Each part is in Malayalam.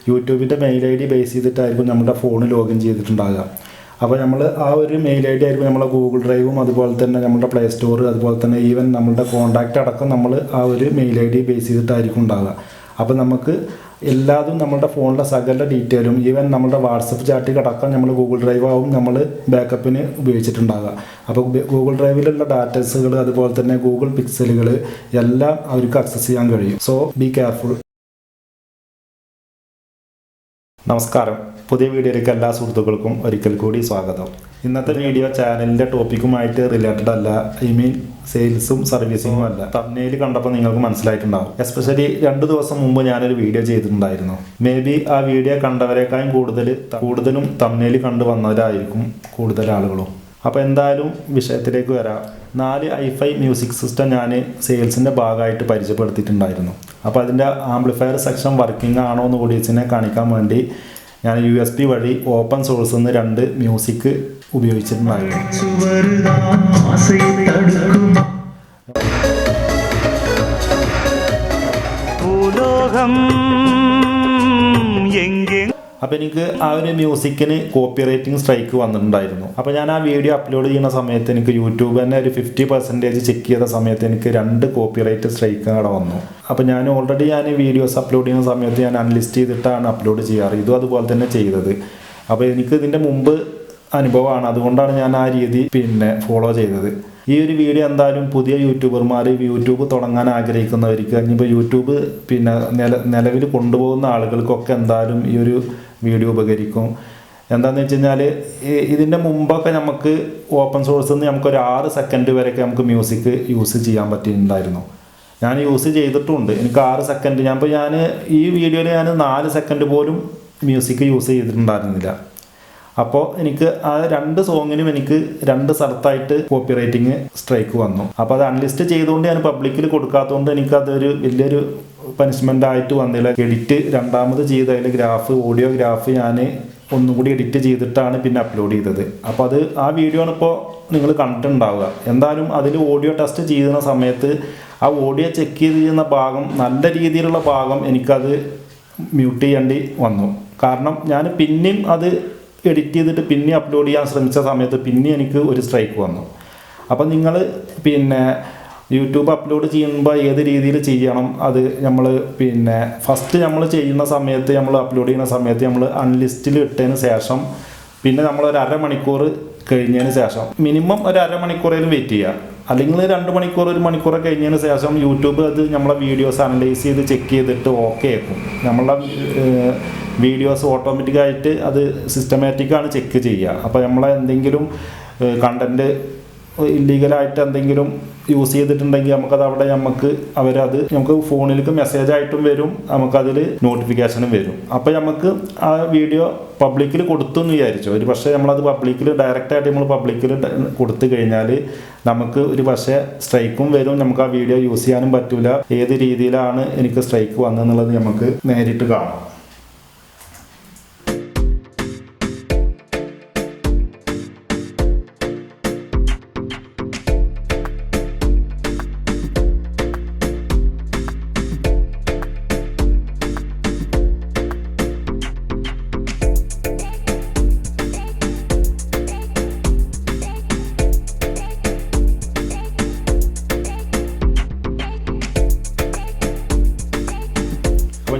യൂട്യൂബിൻ്റെ മെയിൽ ഐ ഡി ബേസ് ചെയ്തിട്ടായിരിക്കും നമ്മുടെ ഫോൺ ലോഗിൻ ചെയ്തിട്ടുണ്ടാകുക. അപ്പോൾ നമ്മൾ ആ ഒരു മെയിൽ ഐ ഡി ആയിരിക്കും നമ്മളെ ഗൂഗിൾ ഡ്രൈവും അതുപോലെ തന്നെ നമ്മുടെ പ്ലേ സ്റ്റോർ അതുപോലെ തന്നെ ഈവൻ നമ്മുടെ കോൺടാക്റ്റ് അടക്കം നമ്മൾ ആ ഒരു മെയിൽ ഐ ഡി ബേസ് ചെയ്തിട്ടായിരിക്കും ഉണ്ടാകുക. അപ്പോൾ നമുക്ക് എല്ലാതും നമ്മുടെ ഫോണിലെ സകല ഡീറ്റെയിലും ഈവൻ നമ്മുടെ വാട്സപ്പ് ചാറ്റിൽ അടക്കം നമ്മൾ ഗൂഗിൾ ഡ്രൈവ് ആവും നമ്മൾ ബാക്കപ്പിന് ഉപയോഗിച്ചിട്ടുണ്ടാകുക. അപ്പോൾ ഗൂഗിൾ ഡ്രൈവിലുള്ള ഡാറ്റസുകൾ അതുപോലെ തന്നെ ഗൂഗിൾ പിക്സലുകൾ എല്ലാം അവർക്ക് ആക്സസ് ചെയ്യാൻ കഴിയും. So be careful. നമസ്കാരം. പുതിയ വീഡിയോയിലേക്ക് എല്ലാ സുഹൃത്തുക്കൾക്കും ഒരിക്കൽ കൂടി സ്വാഗതം. ഇന്നത്തെ വീഡിയോ ചാനലിൻ്റെ ടോപ്പിക്കുമായിട്ട് റിലേറ്റഡ് അല്ല, സെയിൽസും സർവീസിങ്ങും അല്ല. തമ്പ്നെയിൽ കണ്ടപ്പോൾ നിങ്ങൾക്ക് മനസ്സിലായിട്ടുണ്ടാവും. എസ്പെഷ്യലി 2 ദിവസം മുമ്പ് ഞാനൊരു വീഡിയോ ചെയ്തിട്ടുണ്ടായിരുന്നു. മേ ബി ആ വീഡിയോ കണ്ടവരെക്കാളും കൂടുതലും തമ്പ്നെയിൽ കണ്ടു വന്നവരായിരിക്കും കൂടുതൽ ആളുകളും. അപ്പോൾ എന്തായാലും വിഷയത്തിലേക്ക് വരാം. 4 i5 മ്യൂസിക് സിസ്റ്റം ഞാൻ സെയിൽസിൻ്റെ ഭാഗമായിട്ട് പരിചയപ്പെടുത്തിയിട്ടുണ്ടായിരുന്നു. അപ്പോൾ അതിൻ്റെ ആംപ്ലിഫയർ സെക്ഷൻ വർക്കിംഗ് ആണോ എന്ന് കൂടി കാണിക്കാൻ വേണ്ടി ഞാൻ USB വഴി ഓപ്പൺ സോഴ്സിൽ നിന്ന് 2 മ്യൂസിക് ഉപയോഗിച്ചിട്ടുണ്ടായിരുന്നു. അപ്പോൾ എനിക്ക് ആ ഒരു മ്യൂസിക്കിന് കോപ്പിറൈറ്റിംഗ് സ്ട്രൈക്ക് വന്നിട്ടുണ്ടായിരുന്നു. അപ്പോൾ ഞാൻ ആ വീഡിയോ അപ്ലോഡ് ചെയ്യുന്ന സമയത്ത് എനിക്ക് യൂട്യൂബ് തന്നെ ഒരു 50% ചെക്ക് ചെയ്ത സമയത്ത് എനിക്ക് 2 കോപ്പിറൈറ്റ് സ്ട്രൈക്ക് അവിടെ വന്നു. അപ്പോൾ ഞാൻ ഓൾറെഡി വീഡിയോസ് അപ്ലോഡ് ചെയ്യുന്ന സമയത്ത് ഞാൻ അൺലിസ്റ്റ് ചെയ്തിട്ടാണ് അപ്ലോഡ് ചെയ്യാറ്. ഇതും അതുപോലെ തന്നെ ചെയ്തത്. അപ്പോൾ എനിക്ക് ഇതിൻ്റെ മുമ്പ് അനുഭവമാണ്, അതുകൊണ്ടാണ് ഞാൻ ആ രീതി ഫോളോ ചെയ്തത്. ഈ ഒരു വീഡിയോ എന്തായാലും പുതിയ യൂട്യൂബർമാർ യൂട്യൂബ് തുടങ്ങാൻ ആഗ്രഹിക്കുന്നവർക്ക് ഇനിയിപ്പോൾ യൂട്യൂബ് നിലവിൽ കൊണ്ടുപോകുന്ന ആളുകൾക്കൊക്കെ എന്തായാലും ഈ ഒരു വീഡിയോ ഉപകരിക്കും. എന്താണെന്ന് വെച്ച് കഴിഞ്ഞാൽ ഇതിൻ്റെ മുമ്പൊക്കെ നമുക്ക് ഓപ്പൺ സോഴ്സിൽ നിന്ന് നമുക്കൊരു 6 സെക്കൻഡ് വരെയൊക്കെ നമുക്ക് മ്യൂസിക് യൂസ് ചെയ്യാൻ പറ്റിയിട്ടുണ്ടായിരുന്നു. ഞാൻ യൂസ് ചെയ്തിട്ടുണ്ട്. എനിക്ക് 6 സെക്കൻഡ് ഞാൻ ഈ വീഡിയോയിൽ ഞാൻ 4 സെക്കൻഡ് പോലും മ്യൂസിക് യൂസ് ചെയ്തിട്ടുണ്ടായിരുന്നില്ല. അപ്പോൾ എനിക്ക് ആ 2 സോങ്ങിനും എനിക്ക് 2 സ്ഥലത്തായിട്ട് കോപ്പിറൈറ്റിങ് സ്ട്രൈക്ക് വന്നു. അപ്പോൾ അത് അൺലിസ്റ്റ് ചെയ്തുകൊണ്ട് ഞാൻ പബ്ലിക്കിൽ കൊടുക്കാത്തതുകൊണ്ട് എനിക്കതൊരു വലിയൊരു പനിഷ്മെൻ്റ് ആയിട്ട് വന്നില്ല. എഡിറ്റ് രണ്ടാമത് ചെയ്ത് അതിൽ ഓഡിയോ ഗ്രാഫ് ഞാൻ ഒന്നും കൂടി എഡിറ്റ് ചെയ്തിട്ടാണ് പിന്നെ അപ്ലോഡ് ചെയ്തത്. അപ്പോൾ അത് ആ വീഡിയോ ആണ് ഇപ്പോൾ നിങ്ങൾ കണ്ടിട്ടുണ്ടാവുക. എന്തായാലും അതിൽ ഓഡിയോ ടെസ്റ്റ് ചെയ്യുന്ന സമയത്ത് ആ ഓഡിയോ ചെക്ക് ചെയ്യുന്ന ഭാഗം, നല്ല രീതിയിലുള്ള ഭാഗം എനിക്കത് മ്യൂട്ട് ചെയ്യേണ്ടി വന്നു. കാരണം ഞാൻ പിന്നെയും അത് എഡിറ്റ് ചെയ്തിട്ട് പിന്നെ അപ്ലോഡ് ചെയ്യാൻ ശ്രമിച്ച സമയത്ത് പിന്നെ എനിക്ക് ഒരു സ്ട്രൈക്ക് വന്നു. അപ്പം നിങ്ങൾ യൂട്യൂബ് അപ്ലോഡ് ചെയ്യുമ്പോൾ ഏത് രീതിയിൽ ചെയ്യണം, അത് നമ്മൾ ഫസ്റ്റ് നമ്മൾ ചെയ്യുന്ന സമയത്ത്, നമ്മൾ അപ്ലോഡ് ചെയ്യുന്ന സമയത്ത് നമ്മൾ അൺലിസ്റ്റിൽ ഇട്ടതിന് ശേഷം പിന്നെ നമ്മളൊരു 1/2 മണിക്കൂർ കഴിഞ്ഞതിന് ശേഷം മിനിമം ഒരു 1/2 മണിക്കൂറേലും വെയിറ്റ് ചെയ്യുക. അല്ലെങ്കിൽ 2 മണിക്കൂർ 1 മണിക്കൂർ കഴിഞ്ഞതിന് ശേഷം യൂട്യൂബ് അത് നമ്മളെ വീഡിയോസ് അനലൈസ് ചെയ്ത് ചെക്ക് ചെയ്തിട്ട് ഓക്കെ ആക്കും. നമ്മളുടെ വീഡിയോസ് ഓട്ടോമാറ്റിക്കായിട്ട് അത് സിസ്റ്റമാറ്റിക്കാണ് ചെക്ക് ചെയ്യുക. അപ്പോൾ നമ്മളെ എന്തെങ്കിലും കണ്ടൻറ്റ് ഇല്ലീഗലായിട്ട് എന്തെങ്കിലും യൂസ് ചെയ്തിട്ടുണ്ടെങ്കിൽ നമുക്കത് അവിടെ നമുക്ക് ഫോണിലേക്ക് മെസ്സേജായിട്ടും വരും, നമുക്കതിൽ നോട്ടിഫിക്കേഷനും വരും. അപ്പോൾ നമുക്ക് ആ വീഡിയോ പബ്ലിക്കിൽ കൊടുത്തു എന്ന് വിചാരിച്ചു. ഒരു പക്ഷേ നമ്മളത് പബ്ലിക്കിൽ ഡയറക്റ്റായിട്ട് നമ്മൾ പബ്ലിക്കിൽ കൊടുത്തു കഴിഞ്ഞാൽ നമുക്ക് ഒരു പക്ഷേ സ്ട്രൈക്കും വരും, നമുക്ക് ആ വീഡിയോ യൂസ് ചെയ്യാനും പറ്റില്ല. ഏത് രീതിയിലാണ് എനിക്ക് സ്ട്രൈക്ക് വന്നതെന്നുള്ളത് നമുക്ക് നേരിട്ട് കാണാം.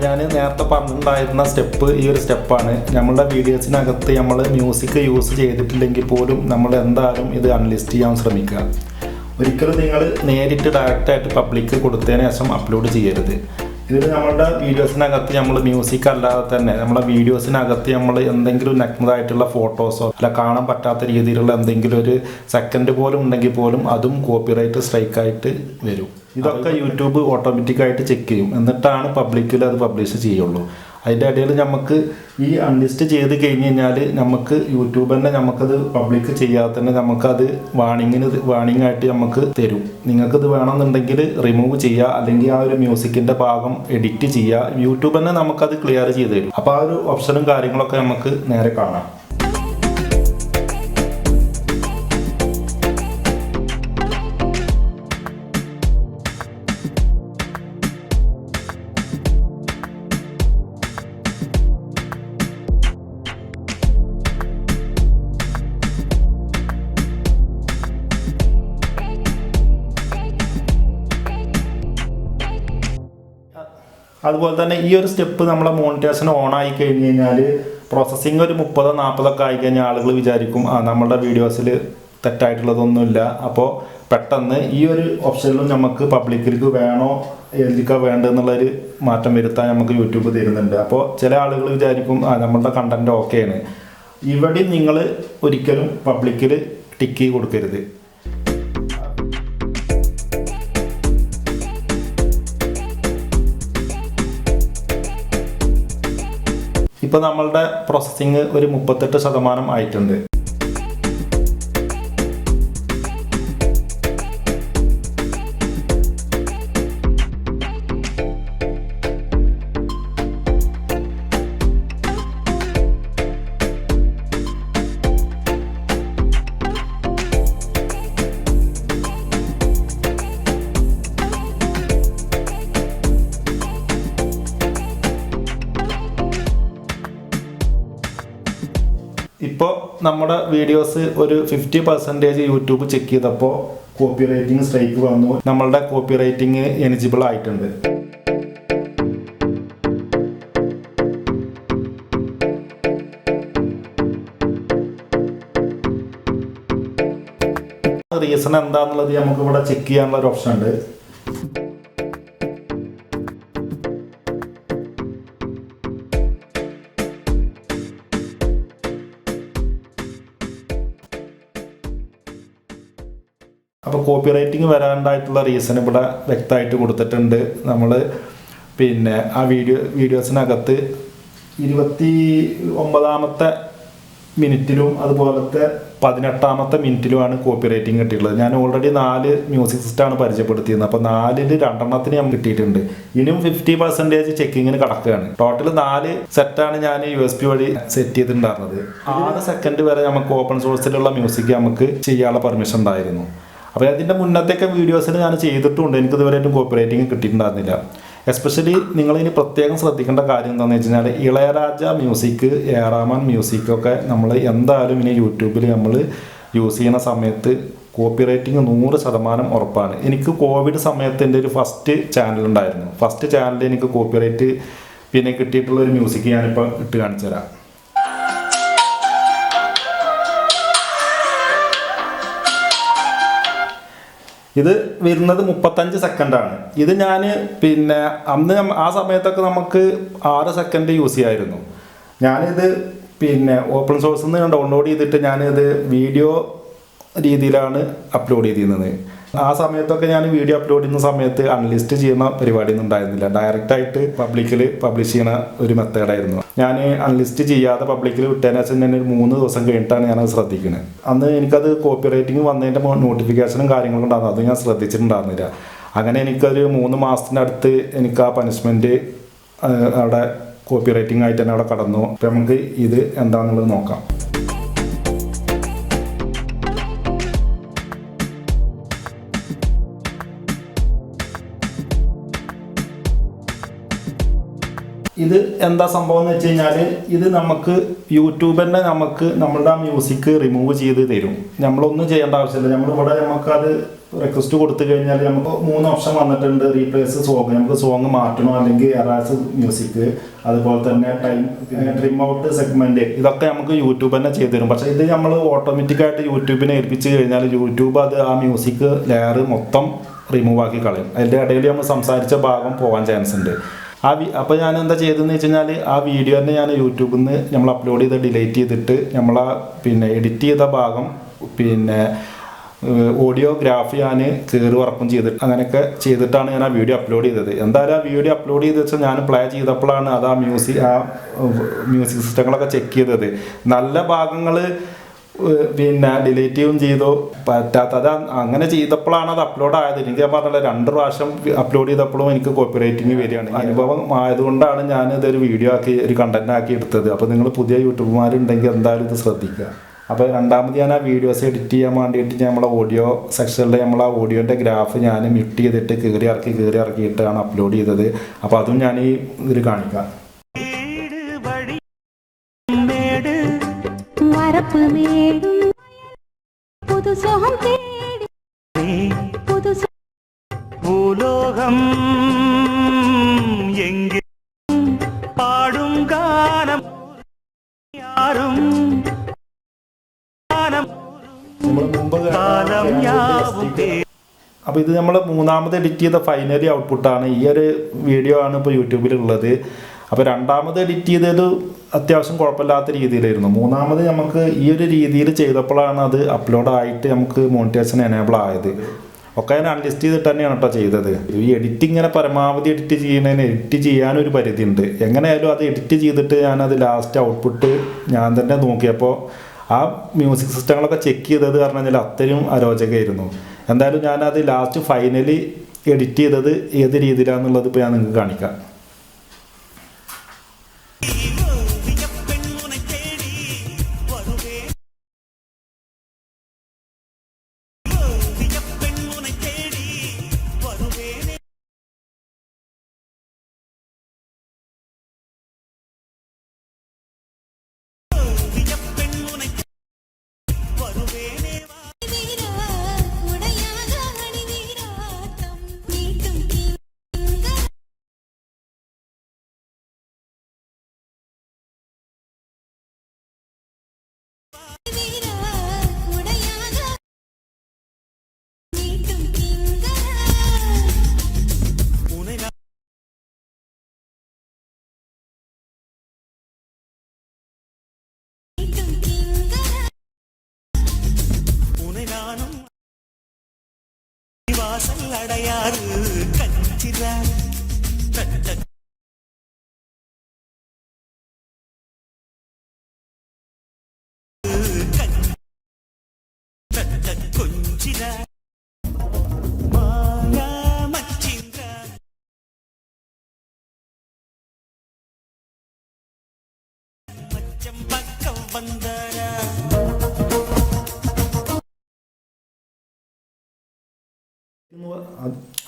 ഞാൻ നേരത്തെ പറഞ്ഞിട്ടുണ്ടായിരുന്ന സ്റ്റെപ്പ് ഈ ഒരു സ്റ്റെപ്പാണ്. നമ്മളുടെ വീഡിയോസിനകത്ത് നമ്മൾ മ്യൂസിക് യൂസ് ചെയ്തിട്ടില്ലെങ്കിൽ പോലും നമ്മൾ എന്തായാലും ഇത് അൺലിസ്റ്റ് ചെയ്യാൻ ശ്രമിക്കുക. ഒരിക്കലും നിങ്ങൾ നേരിട്ട് ഡയറക്റ്റായിട്ട് പബ്ലിക്ക് കൊടുത്തതിന് ശേഷം അപ്ലോഡ് ചെയ്യരുത്. ഇതിൽ നമ്മളുടെ വീഡിയോസിനകത്ത് നമ്മൾ മ്യൂസിക് അല്ലാതെ തന്നെ നമ്മളെ വീഡിയോസിനകത്ത് നമ്മൾ എന്തെങ്കിലും നഗ്നതായിട്ടുള്ള ഫോട്ടോസോ അല്ല കാണാൻ പറ്റാത്ത രീതിയിലുള്ള എന്തെങ്കിലും ഒരു സെക്കൻഡ് പോലും ഉണ്ടെങ്കിൽ പോലും അതും കോപ്പിറൈറ്റ് സ്ട്രൈക്കായിട്ട് വരും. ഇതൊക്കെ യൂട്യൂബ് ഓട്ടോമാറ്റിക്കായിട്ട് ചെക്ക് ചെയ്യും, എന്നിട്ടാണ് പബ്ലിക്കിൽ അത് പബ്ലിഷ് ചെയ്യുള്ളൂ. അതിൻ്റെ ഇടയിൽ നമുക്ക് ഈ അൺലിസ്റ്റ് ചെയ്ത് കഴിഞ്ഞ് കഴിഞ്ഞാൽ നമുക്ക് യൂട്യൂബ് തന്നെ നമുക്കത് പബ്ലിക് ചെയ്യാതെ തന്നെ നമുക്കത് വാണിംഗ് ആയിട്ട് നമുക്ക് തരും. നിങ്ങൾക്കിത് വേണമെന്നുണ്ടെങ്കിൽ റിമൂവ് ചെയ്യുക, അല്ലെങ്കിൽ ആ ഒരു മ്യൂസിക്കിൻ്റെ ഭാഗം എഡിറ്റ് ചെയ്യുക. യൂട്യൂബ് തന്നെ നമുക്കത് ക്ലിയർ ചെയ്ത് തരും. അപ്പോൾ ആ ഒരു ഓപ്ഷനും കാര്യങ്ങളൊക്കെ നമുക്ക് നേരെ കാണാം. അതുപോലെ തന്നെ ഈ ഒരു സ്റ്റെപ്പ് നമ്മളെ മോണിറ്റൈസേഷൻ ഓൺ ആയി കഴിഞ്ഞ് കഴിഞ്ഞാൽ പ്രോസസ്സിങ് ഒരു 30-40 ആയി കഴിഞ്ഞാൽ ആളുകൾ വിചാരിക്കും നമ്മളുടെ വീഡിയോസിൽ തെറ്റായിട്ടുള്ളതൊന്നുമില്ല. അപ്പോൾ പെട്ടെന്ന് ഈ ഒരു ഓപ്ഷനിലും നമുക്ക് പബ്ലിക്കിലേക്ക് വേണോ ഏതിലേക്കാ വേണ്ടതെന്നുള്ളൊരു മാറ്റം വരുത്താൻ നമുക്ക് യൂട്യൂബ് തരുന്നുണ്ട്. അപ്പോൾ ചില ആളുകൾ വിചാരിക്കും നമ്മളുടെ കണ്ടന്റ് ഓക്കെയാണ്. ഇവിടെ നിങ്ങൾ ഒരിക്കലും പബ്ലിക്കിൽ ടിക്ക് കൊടുക്കരുത്. ഇപ്പോൾ നമ്മളുടെ പ്രോസസ്സിങ് ഒരു 38% ആയിട്ടുണ്ട്. ഇപ്പോൾ നമ്മുടെ വീഡിയോസ് ഒരു 50% യൂട്യൂബ് ചെക്ക് ചെയ്തപ്പോൾ കോപ്പി റൈറ്റിംഗ് സ്ട്രൈക്ക് വന്നു. നമ്മളുടെ കോപ്പി റൈറ്റിംഗ് എലിജിബിൾ ആയിട്ടുണ്ട്. റീസൺ എന്താണെന്നുള്ളത് നമുക്ക് ഇവിടെ ചെക്ക് ചെയ്യാനുള്ള ഒരു ഓപ്ഷൻ ഉണ്ട്. അപ്പോൾ കോപ്പി റൈറ്റിംഗ് വരാണ്ടായിട്ടുള്ള റീസൺ ഇവിടെ വ്യക്തമായിട്ട് കൊടുത്തിട്ടുണ്ട്. നമ്മൾ പിന്നെ ആ വീഡിയോസിനകത്ത് 29ാമത്തെ മിനിറ്റിലും അതുപോലത്തെ 18ാമത്തെ മിനിറ്റിലുമാണ് കോപ്പി റൈറ്റിംഗ് കിട്ടിയിട്ടുള്ളത്. ഞാൻ ഓൾറെഡി 4 മ്യൂസിക് സിസ്റ്റമാണ് പരിചയപ്പെടുത്തിയിരുന്നത്. അപ്പോൾ 4ൽ 2 ഞാൻ കിട്ടിയിട്ടുണ്ട്. ഇനിയും 50% ചെക്കിങ്ങിന് കിടക്കുകയാണ്. ടോട്ടൽ 4 സെറ്റാണ് ഞാൻ USB വഴി സെറ്റ് ചെയ്തിട്ടുണ്ടായിരുന്നത്. 6 സെക്കൻഡ് വരെ നമുക്ക് ഓപ്പൺ സോഴ്സിലുള്ള മ്യൂസിക് നമുക്ക് ചെയ്യാനുള്ള പെർമിഷൻ ഉണ്ടായിരുന്നു. അപ്പോൾ അതിൻ്റെ മുന്നത്തെയൊക്കെ വീഡിയോസിൽ ഞാൻ ചെയ്തിട്ടുണ്ട്. എനിക്ക് ഇതുവരെയായിട്ടും കോപ്പി റൈറ്റിംഗ് കിട്ടിയിട്ടുണ്ടായിരുന്നില്ല. എസ്പെഷ്യലി നിങ്ങളിനി പ്രത്യേകം ശ്രദ്ധിക്കേണ്ട കാര്യം എന്താണെന്ന് വെച്ച് കഴിഞ്ഞാൽ ഇളയരാജ മ്യൂസിക്, റഹ്മാൻ മ്യൂസിക്കൊക്കെ നമ്മൾ എന്തായാലും ഇനി യൂട്യൂബിൽ നമ്മൾ യൂസ് ചെയ്യുന്ന സമയത്ത് കോപ്പി റൈറ്റിംഗ് 100% ഉറപ്പാണ്. എനിക്ക് കോവിഡ് സമയത്ത് എൻ്റെ ഒരു ഫസ്റ്റ് ചാനൽ ഉണ്ടായിരുന്നു. ഫസ്റ്റ് ചാനലിൽ എനിക്ക് കോപ്പി റൈറ്റ് പിന്നെ കിട്ടിയിട്ടുള്ള ഒരു മ്യൂസിക് ഞാനിപ്പോൾ ഇട്ട് കാണിച്ചു തരാം. ഇത് വരുന്നത് 35 സെക്കൻഡാണ്. ഇത് ഞാൻ പിന്നെ അന്ന് ആ സമയത്തൊക്കെ നമുക്ക് 6 സെക്കൻഡ് യൂസ് ചെയ്യായിരുന്നു. ഞാനിത് പിന്നെ ഓപ്പൺ സോഴ്സിൽ നിന്ന് ഡൗൺലോഡ് ചെയ്തിട്ട് ഞാനിത് വീഡിയോ രീതിയിലാണ് അപ്ലോഡ് ചെയ്തിരുന്നത്. ആ സമയത്തൊക്കെ ഞാൻ വീഡിയോ അപ്ലോഡ് ചെയ്യുന്ന സമയത്ത് അൺലിസ്റ്റ് ചെയ്യുന്ന പരിപാടിയൊന്നും ഉണ്ടായിരുന്നില്ല. ഡയറക്റ്റായിട്ട് പബ്ലിക്കിൽ പബ്ലിഷ് ചെയ്യുന്ന ഒരു മെത്തേഡായിരുന്നു. ഞാൻ അൺലിസ്റ്റ് ചെയ്യാതെ പബ്ലിക്കിൽ വിട്ടതിന് ശേഷം ഞാൻ ഒരു 3 ദിവസം കഴിഞ്ഞിട്ടാണ് ഞാനത് ശ്രദ്ധിക്കുന്നത്. അന്ന് എനിക്കത് കോപ്പി റൈറ്റിംഗ് വന്നതിൻ്റെ നോട്ടിഫിക്കേഷനും കാര്യങ്ങളും ഉണ്ടായിരുന്നു. അത് ഞാൻ ശ്രദ്ധിച്ചിട്ടുണ്ടായിരുന്നില്ല. അങ്ങനെ എനിക്കൊരു 3 മാസത്തിനടുത്ത് എനിക്ക് ആ പനിഷ്മെൻറ്റ് അവിടെ കോപ്പി റൈറ്റിംഗ് ആയിട്ട് തന്നെ അവിടെ കടന്നു. അപ്പം നമുക്ക് ഇത് എന്താണെന്നുള്ളത് നോക്കാം. ഇത് എന്താ സംഭവം എന്ന് വെച്ച് കഴിഞ്ഞാൽ ഇത് നമുക്ക് യൂട്യൂബ് തന്നെ നമുക്ക് നമ്മളുടെ ആ മ്യൂസിക് റിമൂവ് ചെയ്ത് തരും. നമ്മളൊന്നും ചെയ്യേണ്ട ആവശ്യമില്ല. നമ്മളിവിടെ നമുക്കത് റിക്വസ്റ്റ് കൊടുത്തു കഴിഞ്ഞാൽ നമുക്ക് 3 ഓപ്ഷൻ വന്നിട്ടുണ്ട്. റീപ്ലേസ് സോങ്, നമുക്ക് സോങ് മാറ്റണോ അല്ലെങ്കിൽ എറാസ് മ്യൂസിക്, അതുപോലെ തന്നെ ട്രിം ഔട്ട് സെഗ്മെന്റ്, ഇതൊക്കെ നമുക്ക് യൂട്യൂബ് തന്നെ ചെയ്തു തരും. പക്ഷേ ഇത് നമ്മൾ ഓട്ടോമാറ്റിക്കായിട്ട് യൂട്യൂബിനെ ഏൽപ്പിച്ച് കഴിഞ്ഞാൽ യൂട്യൂബ് അത് ആ മ്യൂസിക് ലെയർ മൊത്തം റിമൂവ് ആക്കി കളയും. അതിൻ്റെ ഇടയിൽ നമ്മൾ സംസാരിച്ച ഭാഗം പോകാൻ ചാൻസ് ഉണ്ട്. അപ്പോൾ ഞാൻ എന്താ ചെയ്തതെന്ന് വെച്ച് കഴിഞ്ഞാൽ ആ വീഡിയോ തന്നെ ഞാൻ യൂട്യൂബിൽ നിന്ന് നമ്മൾ അപ്ലോഡ് ചെയ്ത് ഡിലീറ്റ് ചെയ്തിട്ട് നമ്മൾ പിന്നെ എഡിറ്റ് ചെയ്ത ഭാഗം പിന്നെ ഓഡിയോഗ്രാഫി ഞാൻ കയറി വർക്കും ചെയ്തിട്ട് അങ്ങനെയൊക്കെ ചെയ്തിട്ടാണ് ഞാൻ ആ വീഡിയോ അപ്ലോഡ് ചെയ്തത്. എന്തായാലും ആ വീഡിയോ അപ്ലോഡ് ചെയ്ത് വെച്ചാൽ ഞാൻ പ്ലേ ചെയ്തപ്പോഴാണ് അത് ആ മ്യൂസിക് സിസ്റ്റങ്ങളൊക്കെ ചെക്ക് ചെയ്തത്. നല്ല ഭാഗങ്ങൾ പിന്നെ ഡിലീറ്റും ചെയ്തു, പറ്റാത്തത് അങ്ങനെ ചെയ്തപ്പോഴാണ് അത് അപ്ലോഡ് ആയത്. എനിക്ക് ഞാൻ പറഞ്ഞില്ല 2 പ്രാവശ്യം അപ്ലോഡ് ചെയ്തപ്പോഴും എനിക്ക് കോപ്പി റൈറ്റിംഗ് വരികയാണ്. അനുഭവം ആയതുകൊണ്ടാണ് ഞാൻ ഇതൊരു വീഡിയോ ആക്കി ഒരു കണ്ടന്റ് ആക്കി എടുത്തത്. അപ്പോൾ നിങ്ങൾ പുതിയ യൂട്യൂബർമാരുണ്ടെങ്കിൽ എന്തായാലും ഇത് ശ്രദ്ധിക്കുക. അപ്പോൾ രണ്ടാമത് ഞാൻ ആ വീഡിയോസ് എഡിറ്റ് ചെയ്യാൻ വേണ്ടിയിട്ട് നമ്മളെ ഓഡിയോ സെക്ഷനിൽ നമ്മൾ ആ ഓഡിയോൻ്റെ ഗ്രാഫ് ഞാൻ മ്യൂട്ട് ചെയ്തിട്ട് കയറി ഇറക്കിയിട്ടാണ് അപ്ലോഡ് ചെയ്തത്. അപ്പോൾ അതും ഞാൻ ഈ ഇതിൽ കാണിക്കാം. ഭൂലോകം നമ്മൾ മുമ്പ് അപ്പോൾ ഇത് നമ്മൾ മൂന്നാമത് എഡിറ്റ് ചെയ്ത ഫൈനലി ഔട്ട്പുട്ടാണ്. ഈ ഒരു വീഡിയോ ആണ് ഇപ്പോൾ യൂട്യൂബിലുള്ളത്. അപ്പോൾ രണ്ടാമത് എഡിറ്റ് ചെയ്തത് അത്യാവശ്യം കുഴപ്പമില്ലാത്ത രീതിയിലായിരുന്നു. മൂന്നാമത് നമുക്ക് ഈ ഒരു രീതിയിൽ ചെയ്തപ്പോഴാണ് അത് അപ്ലോഡായിട്ട് നമുക്ക് മോണിറ്റൈസേഷൻ എനേബിൾ ആയത്. ഒക്കെ ഞാൻ അൺലിസ്റ്റ് ചെയ്തിട്ട് തന്നെയാണ് കേട്ടോ ചെയ്തത്. ഈ എഡിറ്റ് ഇങ്ങനെ പരമാവധി എഡിറ്റ് ചെയ്യുന്നതിന് എഡിറ്റ് ചെയ്യാനൊരു പരിധി ഉണ്ട്. എങ്ങനെയായാലും അത് എഡിറ്റ് ചെയ്തിട്ട് ഞാനത് ലാസ്റ്റ് ഔട്ട്പുട്ട് ഞാൻ തന്നെ നോക്കിയപ്പോൾ ആ മ്യൂസിക് സിസ്റ്റങ്ങളൊക്കെ ചെക്ക് ചെയ്തത് പറഞ്ഞു കഴിഞ്ഞാൽ അത്രയും അരോചകമായിരുന്നു. എന്തായാലും ഞാനത് ലാസ്റ്റ് ഫൈനലി എഡിറ്റ് ചെയ്തത് ഏത് രീതിയിലാണെന്നുള്ളത് ഇപ്പോൾ ഞാൻ നിങ്ങൾക്ക് കാണിക്കാം.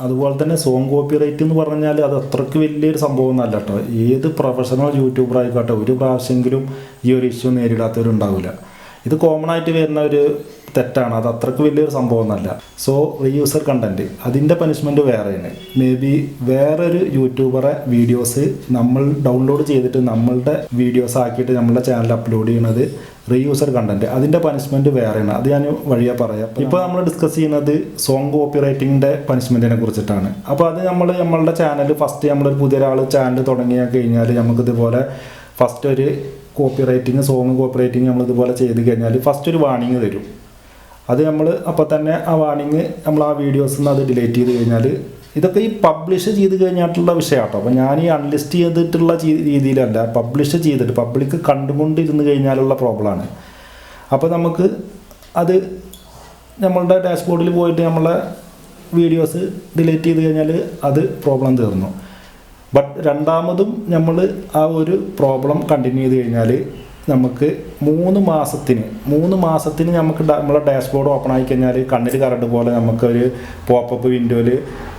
അതുപോലെ തന്നെ സോങ് കോപ്പി റൈറ്റ് എന്ന് പറഞ്ഞാൽ അത് അത്രയ്ക്ക് വലിയൊരു സംഭവം അല്ല കേട്ടോ. ഏത് പ്രൊഫഷണൽ യൂട്യൂബർ ആയിക്കോട്ടെ ഒരു പ്രാവശ്യമെങ്കിലും ഈ ഒരു ഇഷ്യൂ നേരിടാത്തവരുണ്ടാവില്ല. ഇത് കോമൺ ആയിട്ട് വരുന്ന ഒരു തെറ്റാണ്. അത് അത്രയ്ക്ക് വലിയൊരു സംഭവമൊന്നുമല്ല. സോ റീയൂസർ കണ്ടൻറ്റ് അതിൻ്റെ പനിഷ്മെൻറ്റ് വേറെയാണ്. മേ ബി വേറൊരു യൂട്യൂബറെ വീഡിയോസ് നമ്മൾ ഡൗൺലോഡ് ചെയ്തിട്ട് നമ്മളുടെ വീഡിയോസ് ആക്കിയിട്ട് നമ്മളുടെ ചാനലിൽ അപ്ലോഡ് ചെയ്യുന്നത് റീയൂസർ കണ്ടൻറ്റ് അതിൻ്റെ പനിഷ്മെൻറ്റ് വേറെയാണ്. അത് ഞാൻ വഴിയെ പറയാം. ഇപ്പോൾ നമ്മൾ ഡിസ്കസ് ചെയ്യുന്നത് സോങ് കോപ്പി റൈറ്റിങ്ങിൻ്റെ പനിഷ്മെൻറ്റിനെ കുറിച്ചിട്ടാണ്. അപ്പോൾ അത് നമ്മളുടെ ചാനൽ ഫസ്റ്റ് നമ്മളൊരു പുതിയൊരാൾ ചാനൽ തുടങ്ങി കഴിഞ്ഞാൽ നമുക്കിതുപോലെ ഫസ്റ്റ് ഒരു copywriting song copywriting നമ്മളിതുപോലെ ചെയ്ത് കഴിഞ്ഞാൽ ഫസ്റ്റ് ഒരു വാർണിംഗ് തരും. അത് നമ്മൾ അപ്പോൾ തന്നെ ആ വാർണിംഗ് നമ്മൾ ആ വീഡിയോസിൽ നിന്ന് അത് ഡിലീറ്റ് ചെയ്ത് കഴിഞ്ഞാൽ ഇതൊക്കെ ഈ പബ്ലിഷ് ചെയ്ത് കഴിഞ്ഞിട്ടുള്ള വിഷയമാണ് കേട്ടോ. അപ്പോൾ ഞാൻ ഈ അൺലിസ്റ്റ് ചെയ്തിട്ടുള്ള രീതിയിലല്ല, പബ്ലിഷ് ചെയ്തിട്ട് പബ്ലിക് കണ്ടുകൊണ്ടിരുന്ന് കഴിഞ്ഞാലുള്ള പ്രോബ്ലമാണ്. അപ്പോൾ നമുക്ക് അത് നമ്മളുടെ ഡാഷ്ബോർഡിൽ പോയിട്ട് നമ്മളെ വീഡിയോസ് ഡിലീറ്റ് ചെയ്ത് കഴിഞ്ഞാൽ അത് പ്രോബ്ലം തീർന്നു. ബട്ട് രണ്ടാമതും നമ്മൾ ആ ഒരു പ്രോബ്ലം കണ്ടിന്യൂ ചെയ്ത് കഴിഞ്ഞാൽ നമുക്ക് 3 മാസത്തിന് നമുക്ക് നമ്മളെ ഡാഷ്ബോർഡ് ഓപ്പൺ ആയി കഴിഞ്ഞാൽ കണ്ണിൽ കറണ്ട് പോലെ നമുക്കൊരു പോപ്പപ്പ് വിൻഡോയിൽ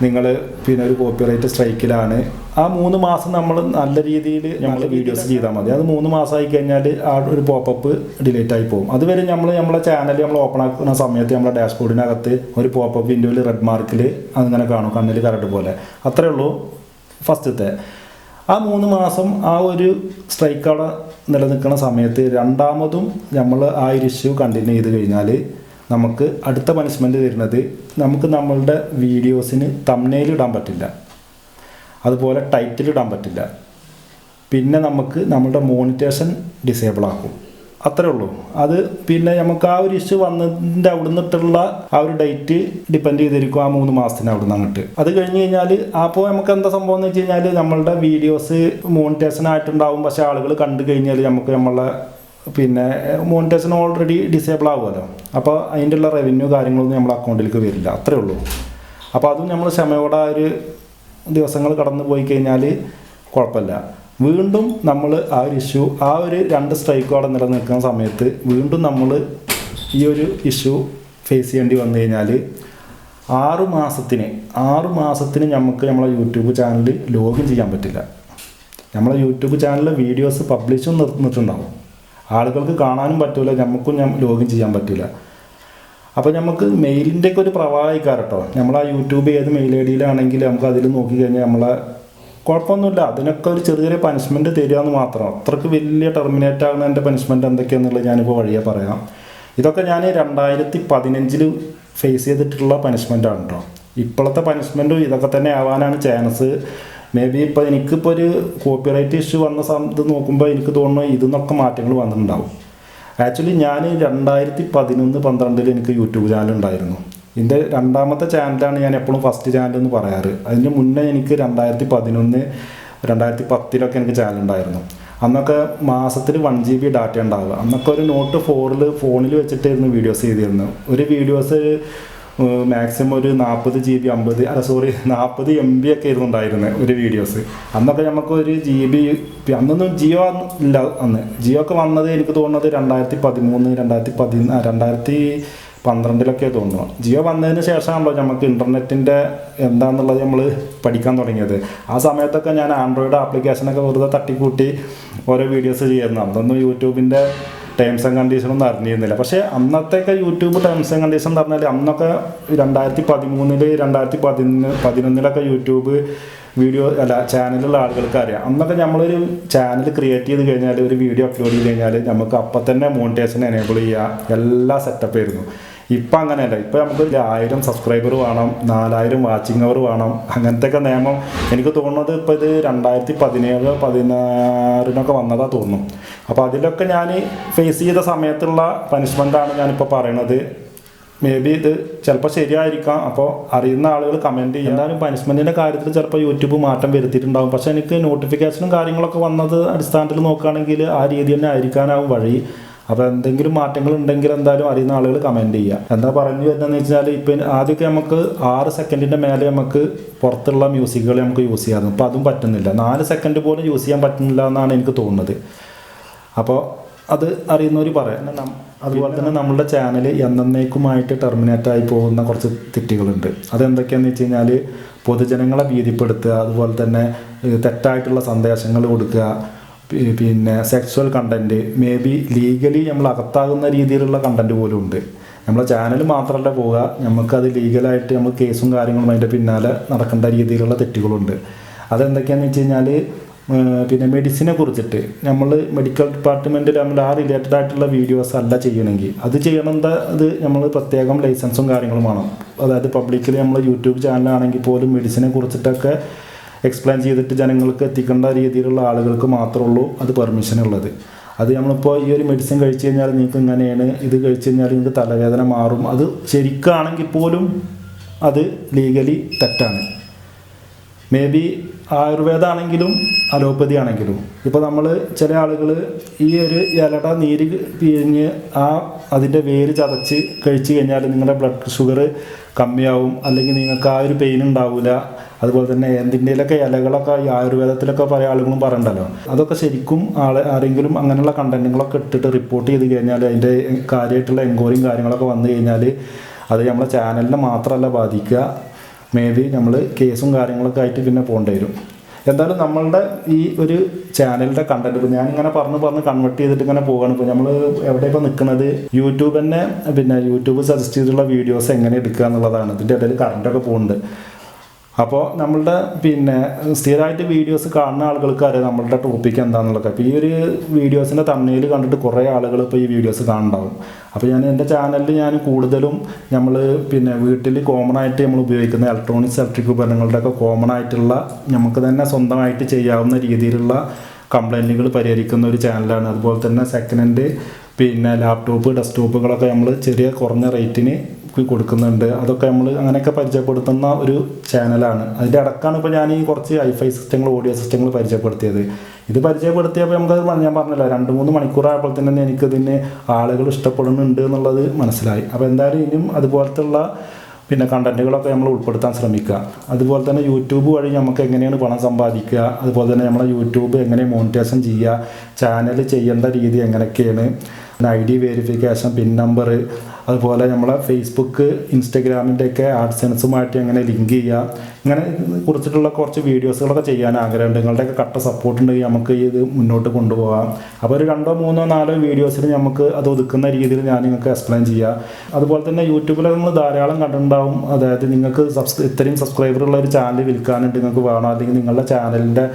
നിങ്ങൾ പിന്നെ ഒരു കോപ്പിറൈറ്റ് സ്ട്രൈക്കിലാണ്. ആ 3 മാസം നമ്മൾ നല്ല രീതിയിൽ നമ്മൾ വീഡിയോസ് ചെയ്താൽ മതി. അത് 3 മാസമായി കഴിഞ്ഞാൽ ആ ഒരു പോപ്പപ്പ് ഡിലീറ്റ് ആയി പോകും. അതുവരെ നമ്മളെ ചാനൽ നമ്മൾ ഓപ്പൺ ആക്കുന്ന സമയത്ത് നമ്മളെ ഡാഷ്ബോർഡിനകത്ത് ഒരു പോപ്പപ്പ് വിൻഡോയിൽ റെഡ് മാർക്കിൽ അങ്ങനെ കാണും കണ്ണിൽ കറണ്ട് പോലെ. അത്രയേ ഉള്ളൂ ഫസ്റ്റത്തെ. ആ 3 മാസം ആ ഒരു സ്ട്രൈക്ക് അവിടെ നിലനിൽക്കുന്ന സമയത്ത് രണ്ടാമതും നമ്മൾ ആ ഒരു ഇഷ്യൂ കണ്ടിന്യൂ ചെയ്ത് കഴിഞ്ഞാൽ നമുക്ക് അടുത്ത പനിഷ്മെൻറ്റ് തരുന്നത് നമുക്ക് നമ്മളുടെ വീഡിയോസിന് തംബ്നെയിൽ ഇടാൻ പറ്റില്ല, അതുപോലെ ടൈറ്റിൽ ഇടാൻ പറ്റില്ല, പിന്നെ നമുക്ക് നമ്മളുടെ മോണിറ്റേഷൻ ഡിസേബിൾ ആക്കും. അത്രേ ഉള്ളൂ. അത് പിന്നെ നമുക്ക് ആ ഒരു ഇഷ്യൂ വന്നതിൻ്റെ അവിടെ നിന്നിട്ടുള്ള ആ ഒരു ഡേറ്റ് ഡിപ്പെൻഡ് ചെയ്തിരിക്കും ആ 3 മാസത്തിന് അവിടെ നിന്ന് അങ്ങോട്ട്. അത് കഴിഞ്ഞ് കഴിഞ്ഞാൽ അപ്പോൾ നമുക്ക് എന്താ സംഭവം എന്ന് വെച്ച് കഴിഞ്ഞാൽ നമ്മളുടെ വീഡിയോസ് മോണിറ്റേഷൻ ആയിട്ടുണ്ടാവും. പക്ഷേ ആളുകൾ കണ്ടു കഴിഞ്ഞാൽ നമുക്ക് നമ്മളെ പിന്നെ മോണിറ്റേഷൻ ഓൾറെഡി ഡിസേബിൾ ആവുമല്ലോ. അപ്പോൾ അതിൻ്റെ ഉള്ള റവന്യൂ കാര്യങ്ങളൊന്നും നമ്മുടെ അക്കൗണ്ടിലേക്ക് വരില്ല. അത്രേ ഉള്ളൂ. അപ്പോൾ അതും നമ്മൾ ക്ഷമയോടെ ആ ഒരു ദിവസങ്ങൾ കടന്നു പോയി കഴിഞ്ഞാൽ കുഴപ്പമില്ല. വീണ്ടും നമ്മൾ ആ ഒരു ഇഷ്യൂ ആ ഒരു 2 സ്ട്രൈക്കോടെ നിലനിൽക്കുന്ന സമയത്ത് വീണ്ടും നമ്മൾ ഈ ഒരു ഇഷ്യൂ ഫേസ് ചെയ്യേണ്ടി വന്നു കഴിഞ്ഞാൽ 6 മാസത്തിന് നമുക്ക് നമ്മളെ യൂട്യൂബ് ചാനൽ ലോഗിൻ ചെയ്യാൻ പറ്റില്ല. നമ്മളെ യൂട്യൂബ് ചാനലിലെ വീഡിയോസ് പബ്ലിഷും നിർത്തിയിട്ടുണ്ടാവും. ആളുകൾക്ക് കാണാനും പറ്റില്ല, നമുക്കും ലോഗിൻ ചെയ്യാൻ പറ്റില്ല. അപ്പോൾ നമുക്ക് മെയിലിൻ്റെയൊക്കെ ഒരു പ്രവാഹിക്കാറ് കേട്ടോ. നമ്മൾ ആ യൂട്യൂബ് ഏത് മെയിൽ ഐ ഡിയിലാണെങ്കിൽ നമുക്ക് അതിൽ നോക്കിക്കഴിഞ്ഞാൽ നമ്മളെ കുഴപ്പമൊന്നുമില്ല, അതിനൊക്കെ ഒരു ചെറിയ ചെറിയ പനിഷ്മെൻറ്റ് തരികയെന്ന് മാത്രം. അത്രയ്ക്ക് വലിയ ടെർമിനേറ്റ് ആകുന്ന എൻ്റെ പനിഷ്മെൻറ്റ് എന്തൊക്കെയാണെന്നുള്ളത് ഞാനിപ്പോൾ വഴിയെ പറയാം. ഇതൊക്കെ ഞാൻ 2015 ഫേസ് ചെയ്തിട്ടുള്ള പനിഷ്മെൻറ്റാണ് കേട്ടോ. ഇപ്പോഴത്തെ പനിഷ്മെൻറ്റും ഇതൊക്കെ തന്നെ ആവാനാണ് ചാൻസ്. മേ ബി ഇപ്പോൾ എനിക്കിപ്പോൾ ഒരു കോപ്പിറൈറ്റ് ഇഷ്യൂ വന്ന ഇത് നോക്കുമ്പോൾ എനിക്ക് തോന്നുന്നു ഇതിന്നൊക്കെ മാറ്റങ്ങൾ വന്നിട്ടുണ്ടാവും. ആക്ച്വലി ഞാൻ 2011-12 എനിക്ക് യൂട്യൂബ് ചാനൽ ഉണ്ടായിരുന്നു. ഇതിൻ്റെ രണ്ടാമത്തെ ചാനലാണ് ഞാൻ എപ്പോഴും ഫസ്റ്റ് ചാനൽ എന്ന് പറയാറ്. അതിന് മുന്നേ എനിക്ക് 2011-2010 എനിക്ക് ചാനൽ ഉണ്ടായിരുന്നു. അന്നൊക്കെ മാസത്തിൽ 1 GB ഡാറ്റ ഉണ്ടാവുക. അന്നൊക്കെ ഒരു നോട്ട് 4 ഫോണിൽ വെച്ചിട്ടായിരുന്നു വീഡിയോസ് ചെയ്തിരുന്നത്. ഒരു വീഡിയോസ് മാക്സിമം ഒരു 40 GB 40 MB ഒക്കെ ആയിരുന്നു ഉണ്ടായിരുന്നത് ഒരു വീഡിയോസ്. അന്നൊക്കെ നമുക്ക് ഒരു GB, അന്നൊന്നും ജിയോ ഇല്ല. അന്ന് ജിയോ ഒക്കെ വന്നത് എനിക്ക് തോന്നുന്നത് 2012 തോന്നുന്നു. ജിയോ വന്നതിന് ശേഷമാണല്ലോ നമുക്ക് ഇൻ്റർനെറ്റിൻ്റെ എന്താണെന്നുള്ളത് നമ്മൾ പഠിക്കാൻ തുടങ്ങിയത്. ആ സമയത്തൊക്കെ ഞാൻ ആൻഡ്രോയിഡ് ആപ്ലിക്കേഷനൊക്കെ വെറുതെ തട്ടിക്കൂട്ടി ഓരോ വീഡിയോസ് ചെയ്യുന്നു. അതൊന്നും യൂട്യൂബിൻ്റെ ടേംസ് ആൻഡ് കണ്ടീഷനൊന്നും അറിഞ്ഞിരുന്നില്ല. പക്ഷേ അന്നത്തെയൊക്കെ യൂട്യൂബ് ടേംസ് ആൻഡ് കണ്ടീഷൻ എന്ന് പറഞ്ഞാൽ അന്നൊക്കെ 2013-2011 യൂട്യൂബ് ചാനലുള്ള ആളുകൾക്ക് അറിയാം. അന്നൊക്കെ നമ്മളൊരു ചാനൽ ക്രിയേറ്റ് ചെയ്ത് കഴിഞ്ഞാൽ, ഒരു വീഡിയോ അപ്ലോഡ് ചെയ്ത് കഴിഞ്ഞാൽ നമുക്ക് അപ്പം തന്നെ മോണിറ്റൈസേഷൻ എനേബിൾ ചെയ്യുക, എല്ലാ സെറ്റപ്പ് ആയിരുന്നു. ഇപ്പം അങ്ങനെയല്ല. ഇപ്പം നമുക്ക് 1000 സബ്സ്ക്രൈബർ വേണം, 4000 വാച്ചിങ് അവർ വേണം, അങ്ങനത്തെയൊക്കെ നിയമം. എനിക്ക് തോന്നുന്നത് ഇപ്പോൾ ഇത് 2017-16 വന്നതാ തോന്നുന്നു. അപ്പോൾ അതിലൊക്കെ ഞാൻ ഫേസ് ചെയ്ത സമയത്തുള്ള പനിഷ്മെൻ്റാണ് ഞാനിപ്പോൾ പറയണത്. മേ ബി ഇത് ചിലപ്പോൾ ശരിയായിരിക്കാം. അപ്പോൾ അറിയുന്ന ആളുകൾ കമൻറ്റ് ചെയ്യും. എന്തായാലും പനിഷ്മെൻറ്റിൻ്റെ കാര്യത്തിൽ ചിലപ്പോൾ യൂട്യൂബ് മാറ്റം വരുത്തിയിട്ടുണ്ടാകും. പക്ഷേ എനിക്ക് നോട്ടിഫിക്കേഷനും കാര്യങ്ങളൊക്കെ വന്നത് അടിസ്ഥാനത്തിൽ നോക്കുകയാണെങ്കിൽ ആ രീതി തന്നെ ആയിരിക്കാനാവും വഴി. അപ്പോൾ എന്തെങ്കിലും മാറ്റങ്ങൾ ഉണ്ടെങ്കിൽ എന്തായാലും അറിയുന്ന ആളുകൾ കമൻറ്റ് ചെയ്യുക. എന്താ പറഞ്ഞു വരുന്നതെന്ന് വെച്ചാൽ, ഇപ്പം ആദ്യമൊക്കെ നമുക്ക് 6 സെക്കൻഡിൻ്റെ മേലെ നമുക്ക് പുറത്തുള്ള മ്യൂസിക്കുകൾ നമുക്ക് യൂസ് ചെയ്യാമായിരുന്നു. ഇപ്പോൾ അതും പറ്റുന്നില്ല. 4 സെക്കൻഡ് പോലും യൂസ് ചെയ്യാൻ പറ്റുന്നില്ല എന്നാണ് എനിക്ക് തോന്നുന്നത്. അപ്പോൾ അത് അറിയുന്നവർ പറയാം. അതുപോലെ തന്നെ നമ്മളുടെ ചാനൽ എന്നേക്കുമായിട്ട് ടെർമിനേറ്റായി പോകുന്ന കുറച്ച് തെറ്റുകളുണ്ട്. അതെന്തൊക്കെയാണെന്ന് വെച്ച് കഴിഞ്ഞാൽ, പൊതുജനങ്ങളെ ഭീതിപ്പെടുത്തുക, അതുപോലെ തന്നെ തെറ്റായിട്ടുള്ള സന്ദേശങ്ങൾ കൊടുക്കുക, പിന്നെ sexual content, may be legally നമ്മൾ അകത്താകുന്ന രീതിയിലുള്ള കണ്ടൻറ്റ് പോലും ഉണ്ട്. നമ്മളെ ചാനൽ മാത്രമല്ല പോവുക, നമുക്കത് ലീഗലായിട്ട് നമ്മൾ കേസും കാര്യങ്ങളും അതിൻ്റെ പിന്നാലെ നടക്കേണ്ട രീതിയിലുള്ള തെറ്റുകളുണ്ട്. അതെന്തൊക്കെയാണെന്ന് വെച്ച് കഴിഞ്ഞാൽ, പിന്നെ മെഡിസിനെ കുറിച്ചിട്ട് നമ്മൾ മെഡിക്കൽ ഡിപ്പാർട്ട്മെൻറ്റിൽ നമ്മൾ ആ റിലേറ്റഡ് ആയിട്ടുള്ള വീഡിയോസ് അല്ല ചെയ്യണമെങ്കിൽ അത് ചെയ്യണമെങ്കിൽ അത് നമ്മൾ പ്രത്യേകം ലൈസൻസും കാര്യങ്ങളും വേണം. അതായത് പബ്ലിക്കലി നമ്മൾ യൂട്യൂബ് ചാനലാണെങ്കിൽ പോലും മെഡിസിനെ കുറിച്ചിട്ടൊക്കെ എക്സ്പ്ലെയിൻ ചെയ്തിട്ട് ജനങ്ങൾക്ക് എത്തിക്കേണ്ട രീതിയിലുള്ള ആളുകൾക്ക് മാത്രമേ ഉള്ളൂ അത് പെർമിഷൻ ഉള്ളത്. അത് നമ്മളിപ്പോൾ ഈ ഒരു മെഡിസിൻ കഴിച്ചു കഴിഞ്ഞാൽ നിങ്ങൾക്ക് ഇങ്ങനെയാണ്, ഇത് കഴിച്ചു കഴിഞ്ഞാൽ നിങ്ങൾക്ക് തലവേദന മാറും, അത് ശരിക്കാണെങ്കിൽ പോലും അത് ലീഗലി തെറ്റാണ്. മേ ബി ആയുർവേദ ആണെങ്കിലും അലോപ്പതി ആണെങ്കിലും ഇപ്പോൾ നമ്മൾ ചില ആളുകൾ ഈ ഒരു ഇലയുടെ നീര് പിഴിഞ്ഞ് അതിൻ്റെ വേര് ചതച്ച് കഴിച്ചു കഴിഞ്ഞാൽ നിങ്ങളുടെ ബ്ലഡ് ഷുഗർ കമ്മിയാവും, അല്ലെങ്കിൽ നിങ്ങൾക്ക് ആ ഒരു പെയിൻ ഉണ്ടാവില്ല. അതുപോലെ തന്നെ എന്തിൻ്റെയിലൊക്കെ ഇലകളൊക്കെ ഈ ആയുർവേദത്തിലൊക്കെ പല ആളുകളും പറയണ്ടല്ലോ, അതൊക്കെ ശരിക്കും ആരെങ്കിലും അങ്ങനെയുള്ള കണ്ടൻറ്റുകളൊക്കെ ഇട്ടിട്ട് റിപ്പോർട്ട് ചെയ്ത് കഴിഞ്ഞാൽ അതിൻ്റെ കാര്യമായിട്ടുള്ള എൻക്വയറിയും കാര്യങ്ങളൊക്കെ വന്നു കഴിഞ്ഞാൽ അത് നമ്മളെ ചാനലിനെ മാത്രമല്ല ബാധിക്കുക, മേ ബി നമ്മൾ കേസും കാര്യങ്ങളൊക്കെ ആയിട്ട് പിന്നെ പോകേണ്ടി വരും. എന്തായാലും നമ്മളുടെ ഈ ഒരു ചാനലിൻ്റെ കണ്ടൻറ്റ് ഇപ്പോൾ ഞാനിങ്ങനെ പറഞ്ഞ് കൺവേർട്ട് ചെയ്തിട്ട് ഇങ്ങനെ പോവുകയാണ്. ഇപ്പോൾ നമ്മൾ എവിടെ ഇപ്പോൾ നിൽക്കുന്നത്, യൂട്യൂബ് തന്നെ പിന്നെ യൂട്യൂബ് സജസ്റ്റ് ചെയ്തിട്ടുള്ള വീഡിയോസ് എങ്ങനെ എടുക്കുക എന്നുള്ളതാണ്. ഇതിൻ്റെ ഇടയിൽ കറണ്ടൊക്കെ പോകുന്നുണ്ട്. അപ്പോൾ നമ്മളുടെ പിന്നെ സ്ഥിരമായിട്ട് വീഡിയോസ് കാണുന്ന ആളുകൾക്ക് അറിയാം നമ്മളുടെ ടോപ്പിക്ക് എന്താണെന്നുള്ളത്. അപ്പോൾ ഈ ഒരു വീഡിയോസിൻ്റെ തമ്മിൽ കണ്ടിട്ട് കുറേ ആളുകൾ ഇപ്പോൾ ഈ വീഡിയോസ് കാണുന്നുണ്ടാവും. അപ്പോൾ ഞാൻ എൻ്റെ ചാനലിൽ ഞാൻ കൂടുതലും നമ്മൾ പിന്നെ വീട്ടിൽ കോമൺ ആയിട്ട് നമ്മൾ ഉപയോഗിക്കുന്ന ഇലക്ട്രിക് ഉപകരണങ്ങളുടെയൊക്കെ കോമൺ ആയിട്ടുള്ള നമുക്ക് തന്നെ സ്വന്തമായിട്ട് ചെയ്യാവുന്ന രീതിയിലുള്ള കംപ്ലൈൻറ്റുകൾ പരിഹരിക്കുന്ന ഒരു ചാനലാണ്. അതുപോലെ തന്നെ സെക്കൻഡ് ഹാൻഡ് പിന്നെ ലാപ്ടോപ്പ് ഡെസ്ക്ടോപ്പുകളൊക്കെ നമ്മൾ ചെറിയ കുറഞ്ഞ റേറ്റിന് കൊടുക്കുന്നുണ്ട്. അതൊക്കെ നമ്മൾ അങ്ങനെയൊക്കെ പരിചയപ്പെടുത്തുന്ന ഒരു ചാനലാണ്. അതിൻ്റെ ഇടക്കാണ് ഇപ്പോൾ ഞാൻ ഈ കുറച്ച് ഹൈഫൈ സിസ്റ്റങ്ങൾ ഓഡിയോ സിസ്റ്റങ്ങൾ പരിചയപ്പെടുത്തിയത്. ഇത് പരിചയപ്പെടുത്തിയപ്പോൾ നമുക്കത് ഞാൻ പറഞ്ഞല്ലോ 2-3 മണിക്കൂറായപ്പോൾ തന്നെ എനിക്കതിന് ആളുകൾ ഇഷ്ടപ്പെടുന്നുണ്ട് എന്നുള്ളത് മനസ്സിലായി. അപ്പോൾ എന്തായാലും ഇനിയും അതുപോലത്തുള്ള പിന്നെ കണ്ടൻറ്റുകളൊക്കെ നമ്മൾ ഉൾപ്പെടുത്താൻ ശ്രമിക്കുക. അതുപോലെ തന്നെ യൂട്യൂബ് വഴി നമുക്ക് എങ്ങനെയാണ് പണം സമ്പാദിക്കുക, അതുപോലെ തന്നെ നമ്മളെ യൂട്യൂബ് എങ്ങനെ മോണിറ്റൈസേഷൻ ചെയ്യുക, ചാനൽ ചെയ്യേണ്ട രീതി എങ്ങനെയൊക്കെയാണ്, ID വെരിഫിക്കേഷൻ, പിൻ നമ്പർ, അതുപോലെ നമ്മളെ ഫേസ്ബുക്ക്, ഇൻസ്റ്റഗ്രാമിൻ്റെയൊക്കെ ആഡ്സെൻസുമായിട്ട് എങ്ങനെ ലിങ്ക് ചെയ്യുക, ഇങ്ങനെ കുറിച്ചിട്ടുള്ള കുറച്ച് വീഡിയോസുകളൊക്കെ ചെയ്യാൻ ആഗ്രഹമുണ്ട്. നിങ്ങളുടെയൊക്കെ കട്ട സപ്പോർട്ട് ഉണ്ടെങ്കിൽ നമുക്ക് ഇത് മുന്നോട്ട് കൊണ്ടുപോകാം. അപ്പോൾ ഒരു 2, 3, 4 വീഡിയോസിൽ നമുക്ക് അത് ഒതുക്കുന്ന രീതിയിൽ ഞാൻ നിങ്ങൾക്ക് എക്സ്പ്ലെയിൻ ചെയ്യാം. അതുപോലെ തന്നെ യൂട്യൂബിൽ നിങ്ങൾ ധാരാളം കണ്ടിട്ടുണ്ടാവും. അതായത് നിങ്ങൾക്ക് ഇത്രയും സബ്സ്ക്രൈബറുള്ള ഒരു ചാനൽ വിൽക്കാനുണ്ട്, നിങ്ങൾക്ക് വേണം, അല്ലെങ്കിൽ നിങ്ങളുടെ ചാനലിൻ്റെ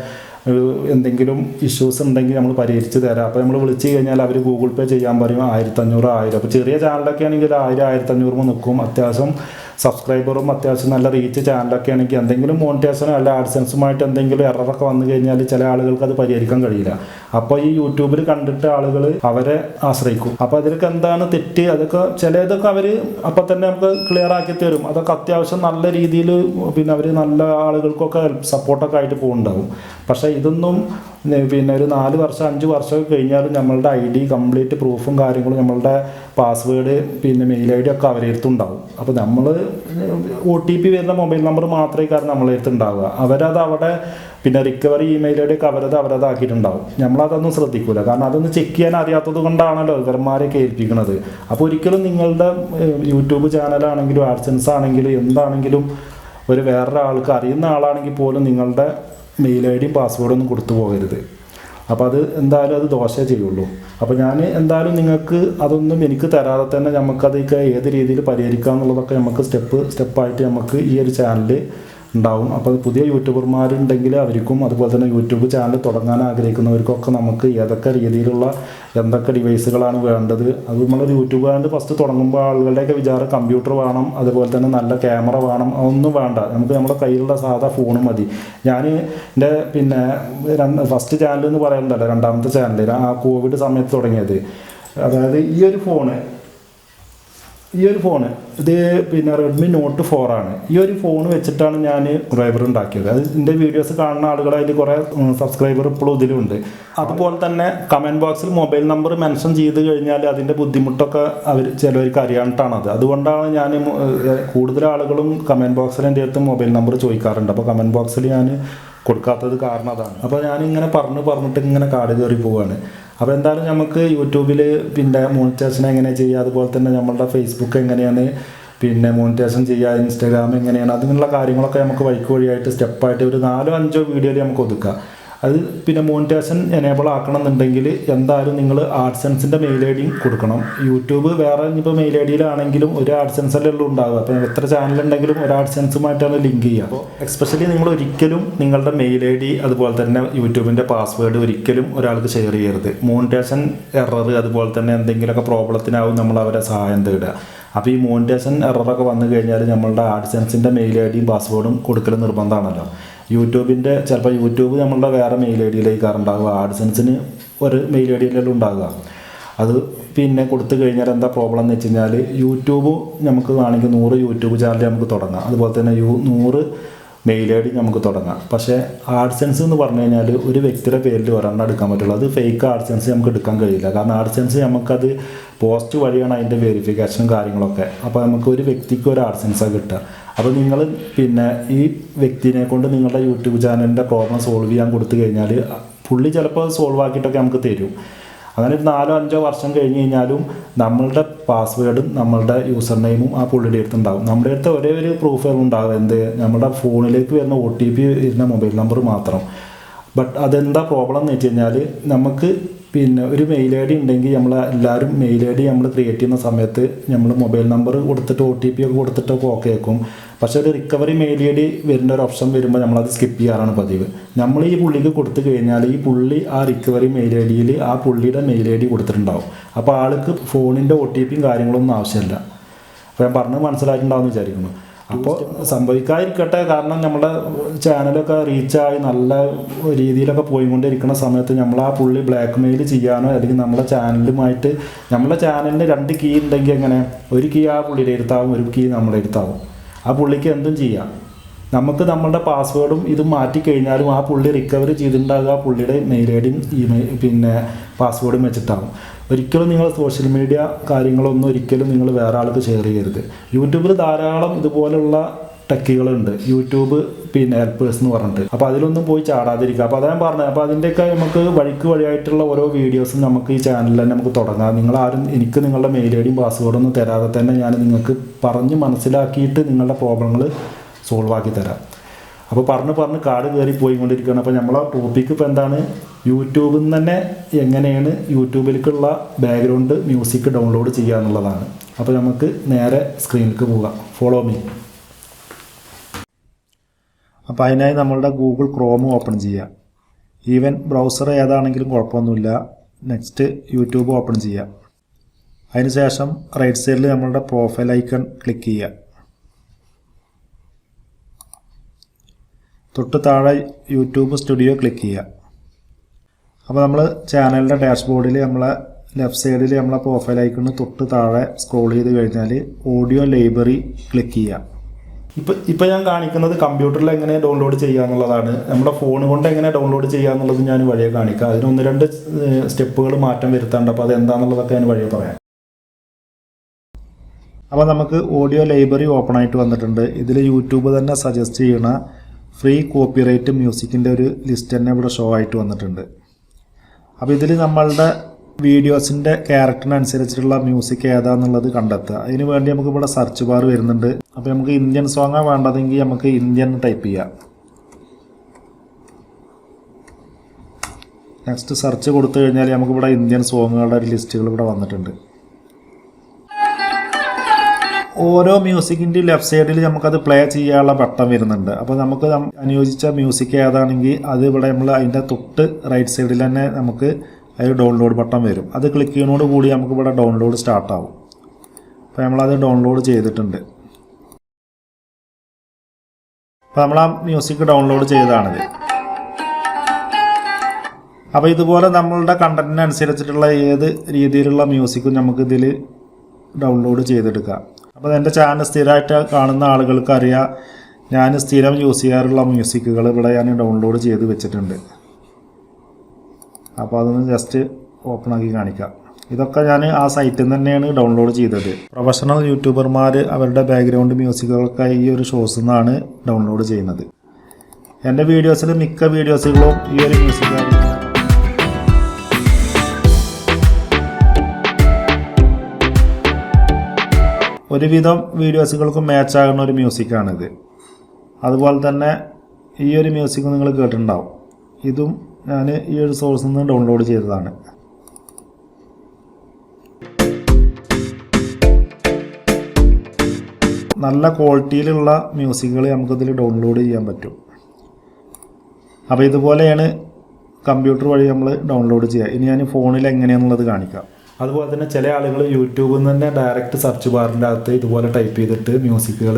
എന്തെങ്കിലും ഇഷ്യൂസ് ഉണ്ടെങ്കിൽ നമ്മൾ പരിഹരിച്ച് തരാം. അപ്പോൾ നമ്മൾ വിളിച്ച് കഴിഞ്ഞാൽ അവർ ഗൂഗിൾ പേ ചെയ്യാൻ പറയും 1500, 1000. അപ്പോൾ ചെറിയ ചാനലൊക്കെ ആണെങ്കിൽ 1000, 1500 നിൽക്കും. അത്യാവശ്യം സബ്സ്ക്രൈബറും അത്യാവശ്യം നല്ല റീച്ച് ചാനലൊക്കെ ആണെങ്കിൽ എന്തെങ്കിലും മോണിറ്റൈസേഷനോ അല്ല ആഡ്സെൻസുമായിട്ട് എന്തെങ്കിലും എററൊക്കെ വന്നു കഴിഞ്ഞാൽ ചില ആളുകൾക്ക് അത് പരിഹരിക്കാൻ കഴിയില്ല. അപ്പോൾ ഈ യൂട്യൂബിൽ കണ്ടിട്ട് ആളുകൾ അവരെ ആശ്രയിക്കും. അപ്പോൾ അതിലൊക്കെ എന്താണ് തെറ്റ്, അതൊക്കെ ചിലതൊക്കെ അവർ അപ്പം തന്നെ നമുക്ക് ക്ലിയർ ആക്കി തരും. അതൊക്കെ അത്യാവശ്യം നല്ല രീതിയിൽ പിന്നെ അവർ നല്ല ആളുകൾക്കൊക്കെ സപ്പോർട്ടൊക്കെ ആയിട്ട് പോകുന്നുണ്ടാവും. പക്ഷേ ഇതൊന്നും പിന്നെ ഒരു 4 വർഷം 5 വർഷമൊക്കെ കഴിഞ്ഞാലും നമ്മളുടെ ID കംപ്ലീറ്റ് പ്രൂഫും കാര്യങ്ങളും നമ്മളുടെ പാസ്വേഡ് പിന്നെ മെയിൽ ID ഒക്കെ അവരുടെ അടുത്തുണ്ടാവും. അപ്പോൾ നമ്മൾ OTP വരുന്ന മൊബൈൽ നമ്പർ മാത്രമേ കാരണം നമ്മളെ അടുത്തുണ്ടാവുക. അവരത് അവിടെ പിന്നെ റിക്കവറി ഇമെയിൽ ID ഒക്കെ അവരതാക്കിയിട്ടുണ്ടാവും. നമ്മളതൊന്നും ശ്രദ്ധിക്കില്ല, കാരണം അതൊന്ന് ചെക്ക് ചെയ്യാൻ അറിയാത്തത് കൊണ്ടാണല്ലോ ഇവന്മാരെയൊക്കെ ഏൽപ്പിക്കുന്നത്. അപ്പോൾ ഒരിക്കലും നിങ്ങളുടെ യൂട്യൂബ് ചാനലാണെങ്കിലും ആഡ്സെൻസ് ആണെങ്കിലും എന്താണെങ്കിലും ഒരു വേറൊരാൾക്ക് അറിയുന്ന ആളാണെങ്കിൽ പോലും നിങ്ങളുടെ മെയിൽ ID പാസ്വേഡൊന്നും കൊടുത്തു പോകരുത്. അപ്പോൾ അത് എന്തായാലും അത് ദോഷമേ ചെയ്യുള്ളൂ. അപ്പോൾ ഞാൻ എന്തായാലും നിങ്ങൾക്ക് അതൊന്നും എനിക്ക് തരാതെ തന്നെ നമുക്കതൊക്കെ ഏത് രീതിയിൽ പരിഹരിക്കുക എന്നുള്ളതൊക്കെ നമുക്ക് സ്റ്റെപ്പായിട്ട് നമുക്ക് ഈ ഒരു ചാനൽ ഉണ്ടാവും. അപ്പോൾ പുതിയ യൂട്യൂബർമാരുണ്ടെങ്കിൽ അവർക്കും അതുപോലെ തന്നെ യൂട്യൂബ് ചാനൽ തുടങ്ങാൻ ആഗ്രഹിക്കുന്നവർക്കൊക്കെ നമുക്ക് ഏതൊക്കെ രീതിയിലുള്ള എന്തൊക്കെ ഡിവൈസുകളാണ് വേണ്ടത്, അത് നമ്മളൊരു യൂട്യൂബ് ചാനൽ ഫസ്റ്റ് തുടങ്ങുമ്പോൾ ആളുകളുടെയൊക്കെ വിചാരം കമ്പ്യൂട്ടർ വേണം, അതുപോലെ തന്നെ നല്ല ക്യാമറ വേണം, അതൊന്നും വേണ്ട. നമുക്ക് നമ്മുടെ കയ്യിലുള്ള സാധാ ഫോൺ മതി. ഞാൻ എൻ്റെ പിന്നെ ഫസ്റ്റ് ചാനൽ എന്ന് പറയുന്നുണ്ടല്ലോ, രണ്ടാമത്തെ ചാനൽ ആ കോവിഡ് സമയത്ത് തുടങ്ങിയത്. അതായത് ഈ ഒരു ഫോണ് ഇത് പിന്നെ റെഡ്മി നോട്ട് 4 ആണ്. ഈ ഒരു ഫോൺ വെച്ചിട്ടാണ് ഞാൻ സബ്സ്ക്രൈബർ ഉണ്ടാക്കിയത്. അത് എൻ്റെ വീഡിയോസ് കാണുന്ന ആളുകളായിട്ട് കുറേ സബ്സ്ക്രൈബർ ഇപ്പോഴും ഇതിലുണ്ട്. അതുപോലെ തന്നെ കമൻറ്റ് ബോക്സിൽ മൊബൈൽ നമ്പർ മെൻഷൻ ചെയ്ത് കഴിഞ്ഞാൽ അതിൻ്റെ ബുദ്ധിമുട്ടൊക്കെ ചിലവർക്ക് അറിയാനായിട്ടാണത്. അതുകൊണ്ടാണ് ഞാൻ കൂടുതൽ ആളുകളും കമൻറ്റ് ബോക്സിൽ എൻ്റെ അടുത്ത് മൊബൈൽ നമ്പർ ചോദിക്കാറുണ്ട്. അപ്പോൾ കമൻറ്റ് ബോക്സിൽ ഞാൻ കൊടുക്കാത്തത് കാരണം അതാണ്. അപ്പോൾ ഞാനിങ്ങനെ പറഞ്ഞിട്ട് ഇങ്ങനെ കാട് കയറി പോവുകയാണ്. അപ്പോൾ എന്തായാലും നമുക്ക് യൂട്യൂബിൽ പിന്നെ മോണിറ്റൈസേഷൻ എങ്ങനെ ചെയ്യുക, അതുപോലെ തന്നെ നമ്മളുടെ ഫേസ്ബുക്ക് എങ്ങനെയാണ് പിന്നെ മോണിറ്റൈസേഷൻ ചെയ്യുക, ഇൻസ്റ്റാഗ്രാം എങ്ങനെയാണ്, അതിനുള്ള കാര്യങ്ങളൊക്കെ നമുക്ക് വഴിയായിട്ട് സ്റ്റെപ്പായിട്ട് ഒരു 4-5 വീഡിയോയിൽ നമുക്ക് ഒതുക്കാം. അത് പിന്നെ മോണിറ്റൈസേഷൻ എനേബിൾ ആക്കണം എന്നുണ്ടെങ്കിൽ എന്തായാലും നിങ്ങൾ ആഡ്സെൻസിൻ്റെ മെയിൽ ID കൊടുക്കണം. യൂട്യൂബ് വേറെ ഇനിയിപ്പോൾ മെയിൽ IDയിലാണെങ്കിലും ഒരു ആഡ്സെൻസല്ലേ ഉള്ളൂ ഉണ്ടാവുക. അപ്പോൾ എത്ര ചാനലുണ്ടെങ്കിലും ഒരു ആഡ്സെൻസുമായിട്ടാണ് ലിങ്ക് ചെയ്യുക. അപ്പോൾ എക്സ്പെഷ്യലി നിങ്ങൾ ഒരിക്കലും നിങ്ങളുടെ മെയിൽ ID അതുപോലെ തന്നെ യൂട്യൂബിൻ്റെ പാസ്വേഡ് ഒരിക്കലും ഒരാൾക്ക് ഷെയർ ചെയ്യരുത്. മോണിറ്റൈസേഷൻ എറർ അതുപോലെ തന്നെ എന്തെങ്കിലുമൊക്കെ പ്രോബ്ലത്തിനാവും നമ്മൾ അവരെ സഹായം തേടുക. അപ്പോൾ ഈ മോണിറ്റൈസേഷൻ എററൊക്കെ വന്നു കഴിഞ്ഞാൽ നമ്മളുടെ ആഡ്സെൻസിൻ്റെ മെയിൽ IDയും പാസ്വേഡും കൊടുക്കൽ നിർബന്ധമാണല്ലോ. യൂട്യൂബിൻ്റെ ചിലപ്പോൾ യൂട്യൂബ് നമ്മളുടെ വേറെ മെയിൽ IDയിലേക്കാറുണ്ടാവുക, ആഡ്സെൻസിന് ഒരു മെയിൽ IDയിലെല്ലാം ഉണ്ടാവുക. അത് പിന്നെ കൊടുത്തു കഴിഞ്ഞാൽ എന്താ പ്രോബ്ലം എന്ന് വെച്ച് കഴിഞ്ഞാൽ യൂട്യൂബ് നമുക്ക് വേണമെങ്കിൽ 100 യൂട്യൂബ് ചാനൽ നമുക്ക് തുടങ്ങാം, അതുപോലെ തന്നെ 100 മെയിൽ ID നമുക്ക് തുടങ്ങാം. പക്ഷേ ആഡ്സെൻസ് എന്ന് പറഞ്ഞു കഴിഞ്ഞാൽ ഒരു വ്യക്തിയുടെ പേരിൽ ഒരെണ്ണം എടുക്കാൻ പറ്റുള്ളൂ. അത് ഫേക്ക് ആഡ്സെൻസ് നമുക്ക് എടുക്കാൻ കഴിയില്ല. കാരണം ആഡ്സെൻസ് നമുക്കത് പോസ്റ്റ് വഴിയാണ് അതിൻ്റെ വെരിഫിക്കേഷനും കാര്യങ്ങളൊക്കെ. അപ്പോൾ നമുക്ക് ഒരു വ്യക്തിക്ക് ഒരു ആഡ്സെൻസാണ് കിട്ടുക. അപ്പോൾ നിങ്ങൾ പിന്നെ ഈ വ്യക്തിനെ കൊണ്ട് നിങ്ങളുടെ യൂട്യൂബ് ചാനലിൻ്റെ പ്രോബ്ലം സോൾവ് ചെയ്യാൻ കൊടുത്തു കഴിഞ്ഞാൽ പുള്ളി ചിലപ്പോൾ സോൾവ് ആക്കിയിട്ടൊക്കെ നമുക്ക് തരും. അങ്ങനെ 4-5 വർഷം കഴിഞ്ഞ് കഴിഞ്ഞാലും നമ്മളുടെ പാസ്വേഡും നമ്മളുടെ യൂസർ നെയിമും ആ പുള്ളിയുടെ അടുത്തുണ്ടാകും. നമ്മുടെ അടുത്ത് ഒരേ ഒരു പ്രൂഫ് ഉണ്ടാകും, നമ്മുടെ ഫോണിലേക്ക് വരുന്ന OTP വരുന്ന മൊബൈൽ നമ്പർ മാത്രം. ബട്ട് അതെന്താ പ്രോബ്ലം എന്ന് വെച്ച് കഴിഞ്ഞാൽ നമുക്ക് പിന്നെ ഒരു മെയിൽ ID ഉണ്ടെങ്കിൽ എല്ലാവരും മെയിൽ ID നമ്മൾ ക്രിയേറ്റ് ചെയ്യുന്ന സമയത്ത് നമ്മൾ മൊബൈൽ നമ്പർ കൊടുത്തിട്ട് OTP ഒക്കെ കൊടുത്തിട്ടൊക്കെ ഓക്കെ ആക്കും. പക്ഷേ ഒരു റിക്കവറി മെയിൽ ID വരുന്ന ഒരു ഓപ്ഷൻ വരുമ്പോൾ നമ്മളത് സ്കിപ്പ് ചെയ്യാറാണ് പതിവ്. നമ്മൾ ഈ പുള്ളിക്ക് കൊടുത്തു കഴിഞ്ഞാൽ ഈ പുള്ളി ആ റിക്കവറി മെയിൽ IDയിൽ ആ പുള്ളിയുടെ മെയിൽ ID കൊടുത്തിട്ടുണ്ടാവും. അപ്പോൾ ആൾക്ക് ഫോണിൻ്റെ OTPയും കാര്യങ്ങളൊന്നും ആവശ്യമില്ല. അപ്പോൾ ഞാൻ പറഞ്ഞ് മനസ്സിലായിട്ടുണ്ടാവും എന്ന് വിചാരിക്കുന്നു. അപ്പോൾ സംഭവിക്കാതിരിക്കട്ടെ, കാരണം നമ്മുടെ ചാനലൊക്കെ റീച്ചായി നല്ല രീതിയിലൊക്കെ പോയിക്കൊണ്ടിരിക്കുന്ന സമയത്ത് നമ്മൾ ആ പുള്ളി ബ്ലാക്ക് മെയിൽ ചെയ്യാനോ അല്ലെങ്കിൽ നമ്മുടെ ചാനലുമായിട്ട് നമ്മുടെ ചാനലിന് 2 കീ ഉണ്ടെങ്കിൽ എങ്ങനെ, ഒരു കീ ആ പുള്ളിയുടെ അടുത്താവും, ഒരു കീ നമ്മുടെ അടുത്താവും. ആ പുള്ളിക്ക് എന്തും ചെയ്യാം. നമുക്ക് നമ്മളുടെ പാസ്വേഡും ഇതും മാറ്റിക്കഴിഞ്ഞാലും ആ പുള്ളി റിക്കവറി ചെയ്തിട്ടുണ്ടാകുക പുള്ളിയുടെ മെയിൽ IDയും പിന്നെ പാസ്വേഡും വെച്ചിട്ടാകും. ഒരിക്കലും നിങ്ങൾ സോഷ്യൽ മീഡിയ കാര്യങ്ങളൊന്നും ഒരിക്കലും നിങ്ങൾ വേറെ ആൾക്ക് ഷെയർ ചെയ്യരുത്. യൂട്യൂബിൽ ധാരാളം ഇതുപോലുള്ള ടെക്കുകളുണ്ട്, യൂട്യൂബ് പിന്നെ ഹെൽപ്പേഴ്സ് എന്ന് പറഞ്ഞിട്ട്. അപ്പോൾ അതിലൊന്നും പോയി ചാടാതിരിക്കുക. അപ്പോൾ അതാണ് പറഞ്ഞത്. അപ്പോൾ അതിൻ്റെയൊക്കെ നമുക്ക് വഴിയായിട്ടുള്ള ഓരോ വീഡിയോസും നമുക്ക് ഈ ചാനലിൽ തന്നെ നമുക്ക് തുടങ്ങാം. നിങ്ങളാരും എനിക്ക് നിങ്ങളുടെ മെയിൽ ഐ ഡിയും പാസ്വേഡൊന്നും തരാതെ തന്നെ ഞാൻ നിങ്ങൾക്ക് പറഞ്ഞ് മനസ്സിലാക്കിയിട്ട് നിങ്ങളുടെ പ്രോബ്ലങ്ങൾ സോൾവ് ആക്കി തരാം. അപ്പോൾ പറഞ്ഞ് കാട് കയറി പോയിക്കൊണ്ടിരിക്കുകയാണ്. അപ്പോൾ നമ്മളെ ടോപ്പിക്ക് ഇപ്പോൾ എന്താണ്, യൂട്യൂബിൽ നിന്ന് തന്നെ എങ്ങനെയാണ് യൂട്യൂബിലേക്കുള്ള ബാക്ക്ഗ്രൗണ്ട് മ്യൂസിക് ഡൗൺലോഡ് ചെയ്യുക എന്നുള്ളതാണ്. അപ്പോൾ നമുക്ക് നേരെ സ്ക്രീനിലേക്ക് പോകാം. Follow me. അപ്പോൾ അതിനായി നമ്മളുടെ ഗൂഗിൾ ക്രോം ഓപ്പൺ ചെയ്യുക. ഈവൻ ബ്രൗസർ ഏതാണെങ്കിലും കുഴപ്പമൊന്നുമില്ല. നെക്സ്റ്റ് യൂട്യൂബ് ഓപ്പൺ ചെയ്യുക. അതിനുശേഷം റൈറ്റ് സൈഡിൽ നമ്മളുടെ പ്രൊഫൈൽ ഐക്കൺ ക്ലിക്ക് ചെയ്യുക. തൊട്ട് താഴെ യൂട്യൂബ് സ്റ്റുഡിയോ ക്ലിക്ക് ചെയ്യുക. അപ്പോൾ നമ്മൾ ചാനലിൻ്റെ ഡാഷ്ബോർഡിൽ നമ്മളെ ലെഫ്റ്റ് സൈഡിൽ നമ്മളെ പ്രൊഫൈൽ ഐക്കണിന് തൊട്ട് താഴെ സ്ക്രോൾ ചെയ്ത് കഴിഞ്ഞാൽ ഓഡിയോ ലൈബ്രറി ക്ലിക്ക് ചെയ്യുക. ഇപ്പോൾ ഞാൻ കാണിക്കുന്നത് കമ്പ്യൂട്ടറിൽ എങ്ങനെ ഡൗൺലോഡ് ചെയ്യുക എന്നുള്ളതാണ്. നമ്മുടെ ഫോൺ കൊണ്ട് എങ്ങനെ ഡൗൺലോഡ് ചെയ്യുക എന്നുള്ളത് ഞാൻ വഴിയെ കാണിക്കാം. അതിന് 1-2 സ്റ്റെപ്പുകൾ മാറ്റം വരുത്താണ്ട്. അപ്പോൾ അതെന്താണെന്നുള്ളതൊക്കെ ഞാൻ വഴിയെ പറയാം. അപ്പോൾ നമുക്ക് ഓഡിയോ ലൈബ്രറി ഓപ്പൺ ആയിട്ട് വന്നിട്ടുണ്ട്. ഇതിൽ യൂട്യൂബ് തന്നെ സജസ്റ്റ് ചെയ്യുന്ന ഫ്രീ കോപ്പിറൈറ്റ് മ്യൂസിക്കിൻ്റെ ഒരു ലിസ്റ്റ് തന്നെ ഇവിടെ ഷോ ആയിട്ട് വന്നിട്ടുണ്ട്. അപ്പോൾ ഇതിൽ നമ്മളുടെ വീഡിയോസിൻ്റെ ക്യാരക്ടറിനനുസരിച്ചിട്ടുള്ള മ്യൂസിക് ഏതാണെന്നുള്ളത് കണ്ടെത്തുക. അതിന് വേണ്ടി നമുക്ക് ഇവിടെ സെർച്ച് ബാർ വരുന്നുണ്ട്. അപ്പോൾ നമുക്ക് ഇന്ത്യൻ സോങ്ങാണ് വേണ്ടതെങ്കിൽ നമുക്ക് ഇന്ത്യൻ ടൈപ്പ് ചെയ്യാം. നെക്സ്റ്റ് സെർച്ച് കൊടുത്തു കഴിഞ്ഞാൽ നമുക്കിവിടെ ഇന്ത്യൻ സോങ്ങുകളുടെ ഒരു ലിസ്റ്റുകൾ ഇവിടെ വന്നിട്ടുണ്ട്. ഓരോ മ്യൂസിക്കിൻ്റെ ലെഫ്റ്റ് സൈഡിൽ നമുക്കത് പ്ലേ ചെയ്യാനുള്ള ബട്ടൺ വരുന്നുണ്ട്. അപ്പോൾ നമുക്ക് അനുയോജിച്ച മ്യൂസിക് ഏതാണെങ്കിൽ അത് ഇവിടെ നമ്മൾ അതിൻ്റെ തൊട്ട് റൈറ്റ് സൈഡിൽ തന്നെ നമുക്ക് അതിൽ ഡൗൺലോഡ് ബട്ടൺ വരും. അത് ക്ലിക്ക് ചെയ്യുന്നതോട് കൂടി നമുക്ക് ഇവിടെ ഡൗൺലോഡ് സ്റ്റാർട്ടാവും. അപ്പോൾ നമ്മളത് ഡൗൺലോഡ് ചെയ്തിട്ടുണ്ട്. അപ്പോൾ നമ്മൾ ആ മ്യൂസിക് ഡൗൺലോഡ് ചെയ്തതാണിത്. അപ്പോൾ ഇതുപോലെ നമ്മളുടെ കണ്ടന്റിനനുസരിച്ചിട്ടുള്ള ഏത് രീതിയിലുള്ള മ്യൂസിക്കും നമുക്കിതിൽ ഡൗൺലോഡ് ചെയ്തെടുക്കാം. അപ്പോൾ എൻ്റെ ചാനൽ സ്ഥിരമായിട്ട് കാണുന്ന ആളുകൾക്ക് അറിയാം, ഞാൻ സ്ഥിരം യൂസ് ചെയ്യാറുള്ള മ്യൂസിക്കുകൾ ഇവിടെ ഞാൻ ഡൗൺലോഡ് ചെയ്ത് വെച്ചിട്ടുണ്ട്. അപ്പോൾ അതൊന്ന് ജസ്റ്റ് ഓപ്പൺ ആക്കി കാണിക്കാം. ഇതൊക്കെ ഞാൻ ആ സൈറ്റിൽ നിന്ന് തന്നെയാണ് ഡൗൺലോഡ് ചെയ്തത്. പ്രൊഫഷണൽ യൂട്യൂബർമാർ അവരുടെ ബാക്ക്ഗ്രൗണ്ട് മ്യൂസിക്കുകളൊക്കെ ഈ ഒരു ഷോസിൽ നിന്നാണ് ഡൗൺലോഡ് ചെയ്യുന്നത്. എൻ്റെ വീഡിയോസിൽ മിക്ക വീഡിയോസുകളും ഈ ഒരു മ്യൂസിക്കാണ്. ഒരുവിധം വീഡിയോസുകൾക്ക് മാച്ച് ആകുന്ന ഒരു മ്യൂസിക്കാണിത്. അതുപോലെ തന്നെ ഈ ഒരു മ്യൂസിക് നിങ്ങൾ കേട്ടിട്ടുണ്ടാവും. ഇതും ഞാൻ ഈ ഒരു സോഴ്സിൽ നിന്ന് ഡൗൺലോഡ് ചെയ്തതാണ്. നല്ല ക്വാളിറ്റിയിലുള്ള മ്യൂസിക്കുകൾ നമുക്കിതിൽ ഡൗൺലോഡ് ചെയ്യാൻ പറ്റും. അപ്പോൾ ഇതുപോലെയാണ് കമ്പ്യൂട്ടർ വഴി നമ്മൾ ഡൗൺലോഡ് ചെയ്യുക. ഇനി ഞാൻ ഫോണിൽ എങ്ങനെയാണെന്നുള്ളത് കാണിക്കാം. അതുപോലെ തന്നെ ചില ആളുകൾ യൂട്യൂബിൽ നിന്ന് തന്നെ ഡയറക്റ്റ് സെർച്ച് ബാറിൻ്റെ അകത്ത് ഇതുപോലെ ടൈപ്പ് ചെയ്തിട്ട് മ്യൂസിക്കുകൾ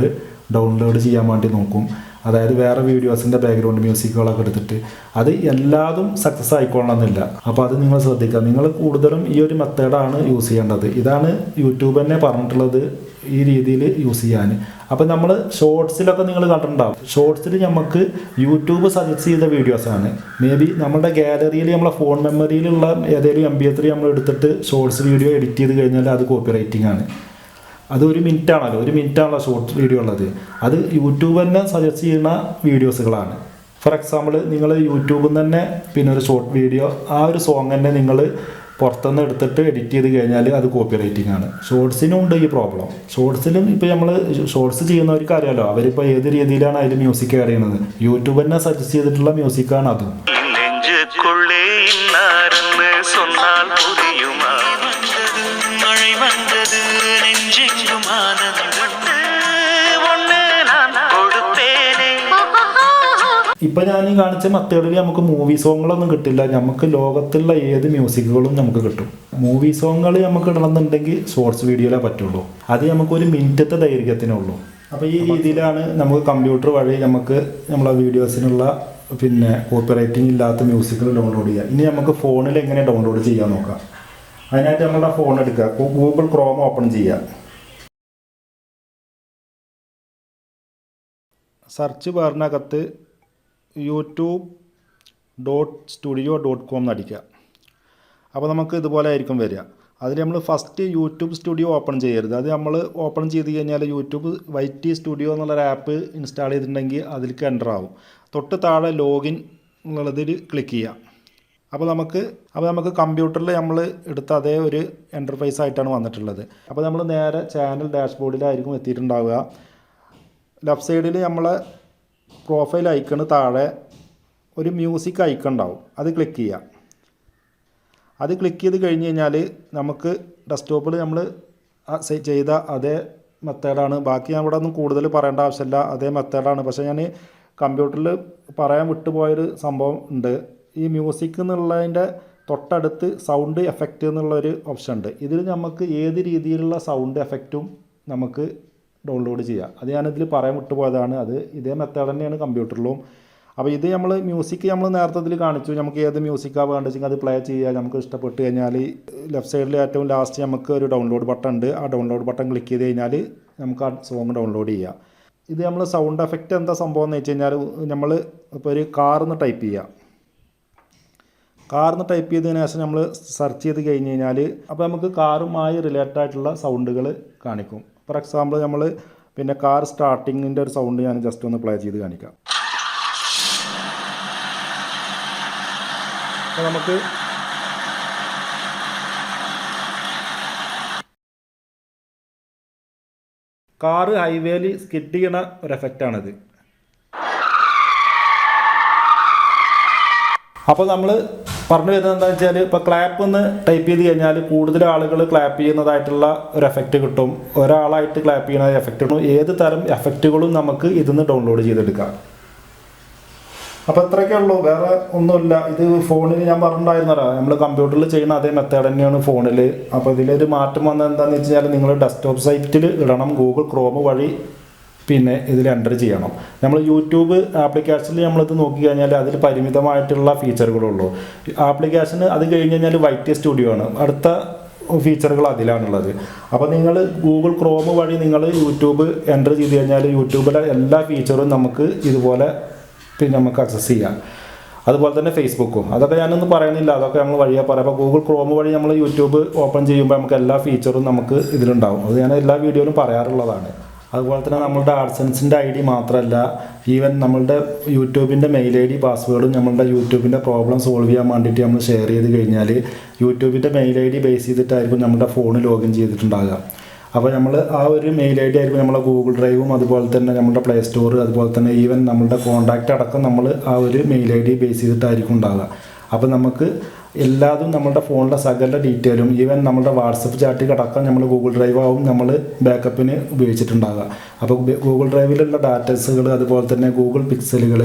ഡൗൺലോഡ് ചെയ്യാൻ വേണ്ടി നോക്കും. അതായത് വേറെ വീഡിയോസിൻ്റെ ബാക്ക്ഗ്രൗണ്ട് മ്യൂസിക്കുകളൊക്കെ എടുത്തിട്ട് അത് എല്ലാതും സക്സസ് ആയിക്കൊള്ളണമെന്നില്ല. അപ്പോൾ അത് നിങ്ങൾ ശ്രദ്ധിക്കുക. നിങ്ങൾ കൂടുതലും ഈ ഒരു മെത്തേഡാണ് യൂസ് ചെയ്യേണ്ടത്. ഇതാണ് യൂട്യൂബ് തന്നെ പറഞ്ഞിട്ടുള്ളത് ഈ രീതിയിൽ യൂസ് ചെയ്യാൻ. അപ്പോൾ നമ്മൾ ഷോർട്സിലൊക്കെ നിങ്ങൾ കണ്ടിട്ടുണ്ടാവും. ഷോർട്സിൽ നമുക്ക് യൂട്യൂബ് സജസ്റ്റ് ചെയ്ത വീഡിയോസാണ്. മേ ബി നമ്മുടെ ഗാലറിയിൽ നമ്മളെ ഫോൺ മെമ്മറിയിലുള്ള ഏതെങ്കിലും MP3 നമ്മൾ എടുത്തിട്ട് ഷോർട്സ് വീഡിയോ എഡിറ്റ് ചെയ്ത് കഴിഞ്ഞാൽ അത് കോപ്പിറൈറ്റിംഗ് ആണ്. അത് 1 മിനിറ്റാണല്ലോ, 1 മിനിറ്റാണല്ലോ ഷോർട്ട് വീഡിയോ ഉള്ളത്. അത് യൂട്യൂബ് തന്നെ സജസ്റ്റ് ചെയ്യുന്ന വീഡിയോസുകളാണ്. ഫോർ എക്സാമ്പിൾ നിങ്ങൾ യൂട്യൂബിൽ നിന്ന് തന്നെ പിന്നെ ഒരു ഷോർട്ട് വീഡിയോ ആ ഒരു സോങ് തന്നെ നിങ്ങൾ പുറത്തുനിന്ന് എടുത്തിട്ട് എഡിറ്റ് ചെയ്ത് കഴിഞ്ഞാൽ അത് കോപ്പിറൈറ്റിംഗ് ആണ്. ഷോർട്സിനും ഉണ്ട് ഈ പ്രോബ്ലം. ഷോർട്സിലും ഇപ്പോൾ നമ്മൾ ഷോർട്സ് ചെയ്യുന്നവർക്ക് അറിയാമല്ലോ, അവരിപ്പോൾ ഏത് രീതിയിലാണ് അതിൽ മ്യൂസിക് ആഡ് ചെയ്യുന്നത്. യൂട്യൂബ് തന്നെ സജസ്റ്റ് ചെയ്തിട്ടുള്ള മ്യൂസിക്കാണ് അതും. ഇപ്പം ഞാൻ ഈ കാണിച്ച മെത്തേഡിൽ നമുക്ക് മൂവി സോങ്ങുകളൊന്നും കിട്ടില്ല. നമുക്ക് ലോകത്തുള്ള ഏത് മ്യൂസിക്കുകളും നമുക്ക് കിട്ടും. മൂവി സോങ്ങുകൾ നമുക്ക് ഇടണമെന്നുണ്ടെങ്കിൽ ഷോർട്സ് വീഡിയോയിലേ പറ്റുള്ളൂ. അത് നമുക്ക് 1 മിനിറ്റത്തെ ദൈർഘ്യത്തിനുള്ളൂ. അപ്പോൾ ഈ രീതിയിലാണ് നമുക്ക് കമ്പ്യൂട്ടർ വഴി നമുക്ക് നമ്മളെ വീഡിയോസിനുള്ള പിന്നെ കോപ്പിറൈറ്റിംഗ് ഇല്ലാത്ത മ്യൂസിക്കുകൾ ഡൗൺലോഡ് ചെയ്യുക. ഇനി നമുക്ക് ഫോണിൽ എങ്ങനെ ഡൗൺലോഡ് ചെയ്യാൻ നോക്കാം. അതിനായിട്ട് നമ്മളുടെ ഫോൺ എടുക്കുക, ഗൂഗിൾ ക്രോം ഓപ്പൺ ചെയ്യുക. സെർച്ച് ബാറിനകത്ത് youtube.studio.com എന്നടിക്കുക. അപ്പോൾ നമുക്ക് ഇതുപോലെ ആയിരിക്കും വരിക. അതിൽ നമ്മൾ ഫസ്റ്റ് യൂട്യൂബ് സ്റ്റുഡിയോ ഓപ്പൺ ചെയ്യരുത്. അത് നമ്മൾ ഓപ്പൺ ചെയ്ത് കഴിഞ്ഞാൽ യൂട്യൂബ് YT സ്റ്റുഡിയോ എന്നുള്ളൊരു ആപ്പ് ഇൻസ്റ്റാൾ ചെയ്തിട്ടുണ്ടെങ്കിൽ അതിലേക്ക് എൻ്റർ ആവും. തൊട്ട് താഴെ ലോഗിൻ എന്നുള്ളതിൽ ക്ലിക്ക് ചെയ്യാം. അപ്പോൾ നമുക്ക് കമ്പ്യൂട്ടറിൽ നമ്മൾ എടുത്ത അതേ ഒരു ഇൻ്റർഫേസ് ആയിട്ടാണ് വന്നിട്ടുള്ളത്. അപ്പോൾ നമ്മൾ നേരെ ചാനൽ ഡാഷ്ബോർഡിലായിരിക്കും എത്തിയിട്ടുണ്ടാവുക. ലെഫ്റ്റ് സൈഡിൽ നമ്മളെ പ്രൊഫൈൽ ഐക്കണ് താഴെ ഒരു മ്യൂസിക് ഐക്കൺ ഉണ്ടാവും. അത് ക്ലിക്ക് ചെയ്യാം. അത് ക്ലിക്ക് ചെയ്ത് കഴിഞ്ഞ് കഴിഞ്ഞാൽ നമുക്ക് ഡെസ്ക്ടോപ്പിൽ നമ്മൾ ചെയ്ത അതേ മെത്തേഡാണ്. ബാക്കി ഞാൻ ഇവിടെ ഒന്നും കൂടുതൽ പറയേണ്ട ആവശ്യമില്ല, അതേ മെത്തേഡാണ്. പക്ഷേ ഞാൻ കമ്പ്യൂട്ടറിൽ പറയാൻ വിട്ടുപോയൊരു സംഭവം ഉണ്ട്. ഈ മ്യൂസിക് എന്നുള്ളതിൻ്റെ തൊട്ടടുത്ത് സൗണ്ട് എഫക്റ്റ് എന്നുള്ളൊരു ഓപ്ഷൻ ഉണ്ട്. ഇതിൽ നമുക്ക് ഏത് രീതിയിലുള്ള സൗണ്ട് എഫക്റ്റും നമുക്ക് ഡൗൺലോഡ് ചെയ്യാം. അത് ഞാനിതിൽ പറയാൻ വിട്ടുപോയതാണ്. അത് ഇതേ മെത്തേഡ് തന്നെയാണ് കമ്പ്യൂട്ടറിലും. അപ്പോൾ ഇത് നമ്മൾ മ്യൂസിക് നമ്മൾ നേരത്തെ ഇതിൽ കാണിച്ചു. നമുക്ക് ഏത് മ്യൂസിക്കാണ് വേണ്ടത് വെച്ചാൽ അത് പ്ലേ ചെയ്യുക. നമുക്ക് ഇഷ്ടപ്പെട്ട് കഴിഞ്ഞാൽ ലെഫ്റ്റ് സൈഡിൽ ഏറ്റവും ലാസ്റ്റ് നമുക്ക് ഒരു ഡൗൺലോഡ് ബട്ടൺ ഉണ്ട്. ആ ഡൗൺലോഡ് ബട്ടൺ ക്ലിക്ക് ചെയ്ത് കഴിഞ്ഞാൽ നമുക്ക് ആ സോങ് ഡൗൺലോഡ് ചെയ്യാം. ഇത് നമ്മൾ സൗണ്ട് എഫക്റ്റ് എന്താ സംഭവം എന്ന് വെച്ച് കഴിഞ്ഞാൽ നമ്മൾ ഇപ്പോൾ ഒരു കാർന്ന് ടൈപ്പ് ചെയ്യുക. കാർന്ന് ടൈപ്പ് ചെയ്തതിന് ശേഷം നമ്മൾ സെർച്ച് ചെയ്ത് കഴിഞ്ഞ് കഴിഞ്ഞാൽ അപ്പോൾ നമുക്ക് കാറുമായി റിലേറ്റഡ് ആയിട്ടുള്ള സൗണ്ടുകൾ കാണിക്കും. ഫോർ എക്സാമ്പിൾ നമ്മൾ പിന്നെ കാർ സ്റ്റാർട്ടിങ്ങിൻ്റെ ഒരു സൗണ്ട് ഞാൻ ജസ്റ്റ് ഒന്ന് പ്ലേ ചെയ്ത് കാണിക്കാം. അപ്പോൾ നമുക്ക് കാറ് ഹൈവേയിൽ സ്കിഡ് ചെയ്യണ ഒരു എഫക്റ്റാണിത്. അപ്പോൾ നമ്മൾ പറഞ്ഞു വരുന്നത് എന്താണെന്ന് വെച്ചാൽ ഇപ്പോൾ ക്ലാപ്പ് ഒന്ന് ടൈപ്പ് ചെയ്ത് കഴിഞ്ഞാൽ കൂടുതൽ ആളുകൾ ക്ലാപ്പ് ചെയ്യുന്നതായിട്ടുള്ള ഒരു എഫക്റ്റ് കിട്ടും. ഒരാളായിട്ട് ക്ലാപ്പ് ചെയ്യുന്ന എഫക്റ്റ് കിട്ടും. ഏത് തരം എഫക്റ്റുകളും നമുക്ക് ഇതിന്ന് ഡൗൺലോഡ് ചെയ്തെടുക്കാം. അപ്പോൾ ഇത്രയൊക്കെ ഉള്ളൂ, വേറെ ഒന്നുമില്ല. ഇത് ഫോണിൽ ഞാൻ പറഞ്ഞിട്ടുണ്ടായിരുന്നല്ലോ, നമ്മൾ കമ്പ്യൂട്ടറിൽ ചെയ്യുന്ന അതേ മെത്തേഡ് തന്നെയാണ് ഫോണിൽ. അപ്പോൾ ഇതിലൊരു മാറ്റം വന്നത് എന്താണെന്ന് വെച്ച് കഴിഞ്ഞാൽ നിങ്ങൾ ഡെസ്ക്ടോപ്പ് സൈറ്റിൽ ഇടണം. ഗൂഗിൾ ക്രോം വഴി പിന്നെ ഇതിൽ എൻ്റർ ചെയ്യണം. നമ്മൾ യൂട്യൂബ് ആപ്ലിക്കേഷനിൽ നമ്മളിത് നോക്കിക്കഴിഞ്ഞാൽ അതിൽ പരിമിതമായിട്ടുള്ള ഫീച്ചറുകളുള്ളൂ. ആപ്ലിക്കേഷന് അത് കഴിഞ്ഞ് കഴിഞ്ഞാൽ YT സ്റ്റുഡിയോ ആണ്, അടുത്ത ഫീച്ചറുകൾ അതിലാണുള്ളത്. അപ്പോൾ നിങ്ങൾ ഗൂഗിൾ ക്രോം വഴി നിങ്ങൾ യൂട്യൂബ് എൻ്റർ ചെയ്ത് കഴിഞ്ഞാൽ യൂട്യൂബിലെ എല്ലാ ഫീച്ചറും നമുക്ക് ഇതുപോലെ പിന്നെ നമുക്ക് ആക്സസ് ചെയ്യാം. അതുപോലെ തന്നെ ഫേസ്ബുക്കും. അതൊക്കെ ഞാനൊന്നും പറയുന്നില്ല, അതൊക്കെ നമ്മൾ വഴിயாக പറയാം. അപ്പോൾ ഗൂഗിൾ ക്രോം വഴി നമ്മൾ യൂട്യൂബ് ഓപ്പൺ ചെയ്യുമ്പോൾ നമുക്ക് എല്ലാ ഫീച്ചറും നമുക്ക് ഇതിലുണ്ടാവും. അത് ഞാൻ എല്ലാ വീഡിയോയിലും പറയാറുള്ളതാണ്. അതുപോലെ തന്നെ നമ്മളുടെ AdSenseൻ്റെ ID മാത്രമല്ല, ഈവൻ നമ്മളുടെ യൂട്യൂബിൻ്റെ മെയിൽ ID പാസ്വേഡും നമ്മളുടെ യൂട്യൂബിൻ്റെ പ്രോബ്ലം സോൾവ് ചെയ്യാൻ വേണ്ടിയിട്ട് നമ്മൾ ഷെയർ ചെയ്ത് കഴിഞ്ഞാൽ യൂട്യൂബിൻ്റെ മെയിൽ ID ബേസ് ചെയ്തിട്ടായിരിക്കും നമ്മുടെ ഫോൺ ലോഗിൻ ചെയ്തിട്ടുണ്ടാകുക. അപ്പോൾ നമ്മൾ ആ ഒരു മെയിൽ ID ആയിരിക്കും നമ്മളെ ഗൂഗിൾ ഡ്രൈവും അതുപോലെ തന്നെ നമ്മുടെ പ്ലേ സ്റ്റോർ അതുപോലെ തന്നെ ഈവൻ നമ്മളുടെ കോൺടാക്റ്റ് അടക്കം നമ്മൾ ആ ഒരു മെയിൽ ID ബേസ് ചെയ്തിട്ടായിരിക്കും ഉണ്ടാകുക. അപ്പോൾ നമുക്ക് എല്ലാതും നമ്മുടെ ഫോണിലെ സകല ഡീറ്റെയിലും ഈവൻ നമ്മുടെ വാട്സപ്പ് ചാറ്റിൽ അടക്കം നമ്മൾ ഗൂഗിൾ ഡ്രൈവ് ആവും നമ്മൾ ബാക്കപ്പിന് ഉപയോഗിച്ചിട്ടുണ്ടാകുക. അപ്പോൾ ഗൂഗിൾ ഡ്രൈവിലുള്ള ഡാറ്റസുകൾ അതുപോലെ തന്നെ ഗൂഗിൾ പിക്സലുകൾ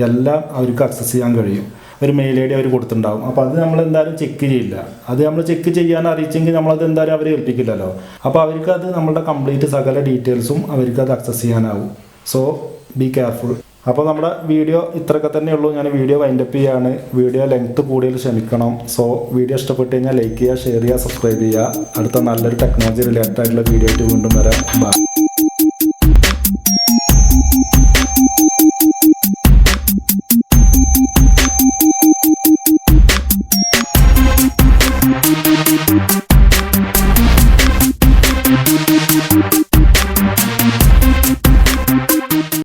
എല്ലാം അവർക്ക് ആക്സസ് ചെയ്യാൻ കഴിയും. ഒരു മെയിൽ ID അവർ കൊടുത്തിട്ടുണ്ടാകും. അപ്പോൾ അത് നമ്മൾ എന്തായാലും ചെക്ക് ചെയ്യില്ല. അത് നമ്മൾ ചെക്ക് ചെയ്യാൻ അറിയിച്ചെങ്കിൽ നമ്മളത് എന്തായാലും അവരെ ഏൽപ്പിക്കില്ലല്ലോ. അപ്പോൾ അവർക്കത് നമ്മളുടെ കംപ്ലീറ്റ് സകല ഡീറ്റെയിൽസും അവർക്കത് ആക്സസ് ചെയ്യാനാവും. So be careful. അപ്പോൾ നമ്മുടെ വീഡിയോ ഇത്രയൊക്കെ തന്നെ ഉള്ളൂ. ഞാൻ വീഡിയോ വൈൻഡപ്പ് ചെയ്യാണ്. വീഡിയോ ലെങ്ത്ത് കൂടുതൽ ക്ഷമിക്കണം. സോ വീഡിയോ ഇഷ്ടപ്പെട്ട് കഴിഞ്ഞാൽ ലൈക്ക് ചെയ്യുക, ഷെയർ ചെയ്യുക, സബ്സ്ക്രൈബ് ചെയ്യുക. അടുത്ത നല്ലൊരു ടെക്നോളജി റിലേറ്റഡ് ആയിട്ടുള്ള വീഡിയോ ആയിട്ട് വീണ്ടും വരാം. ബൈ.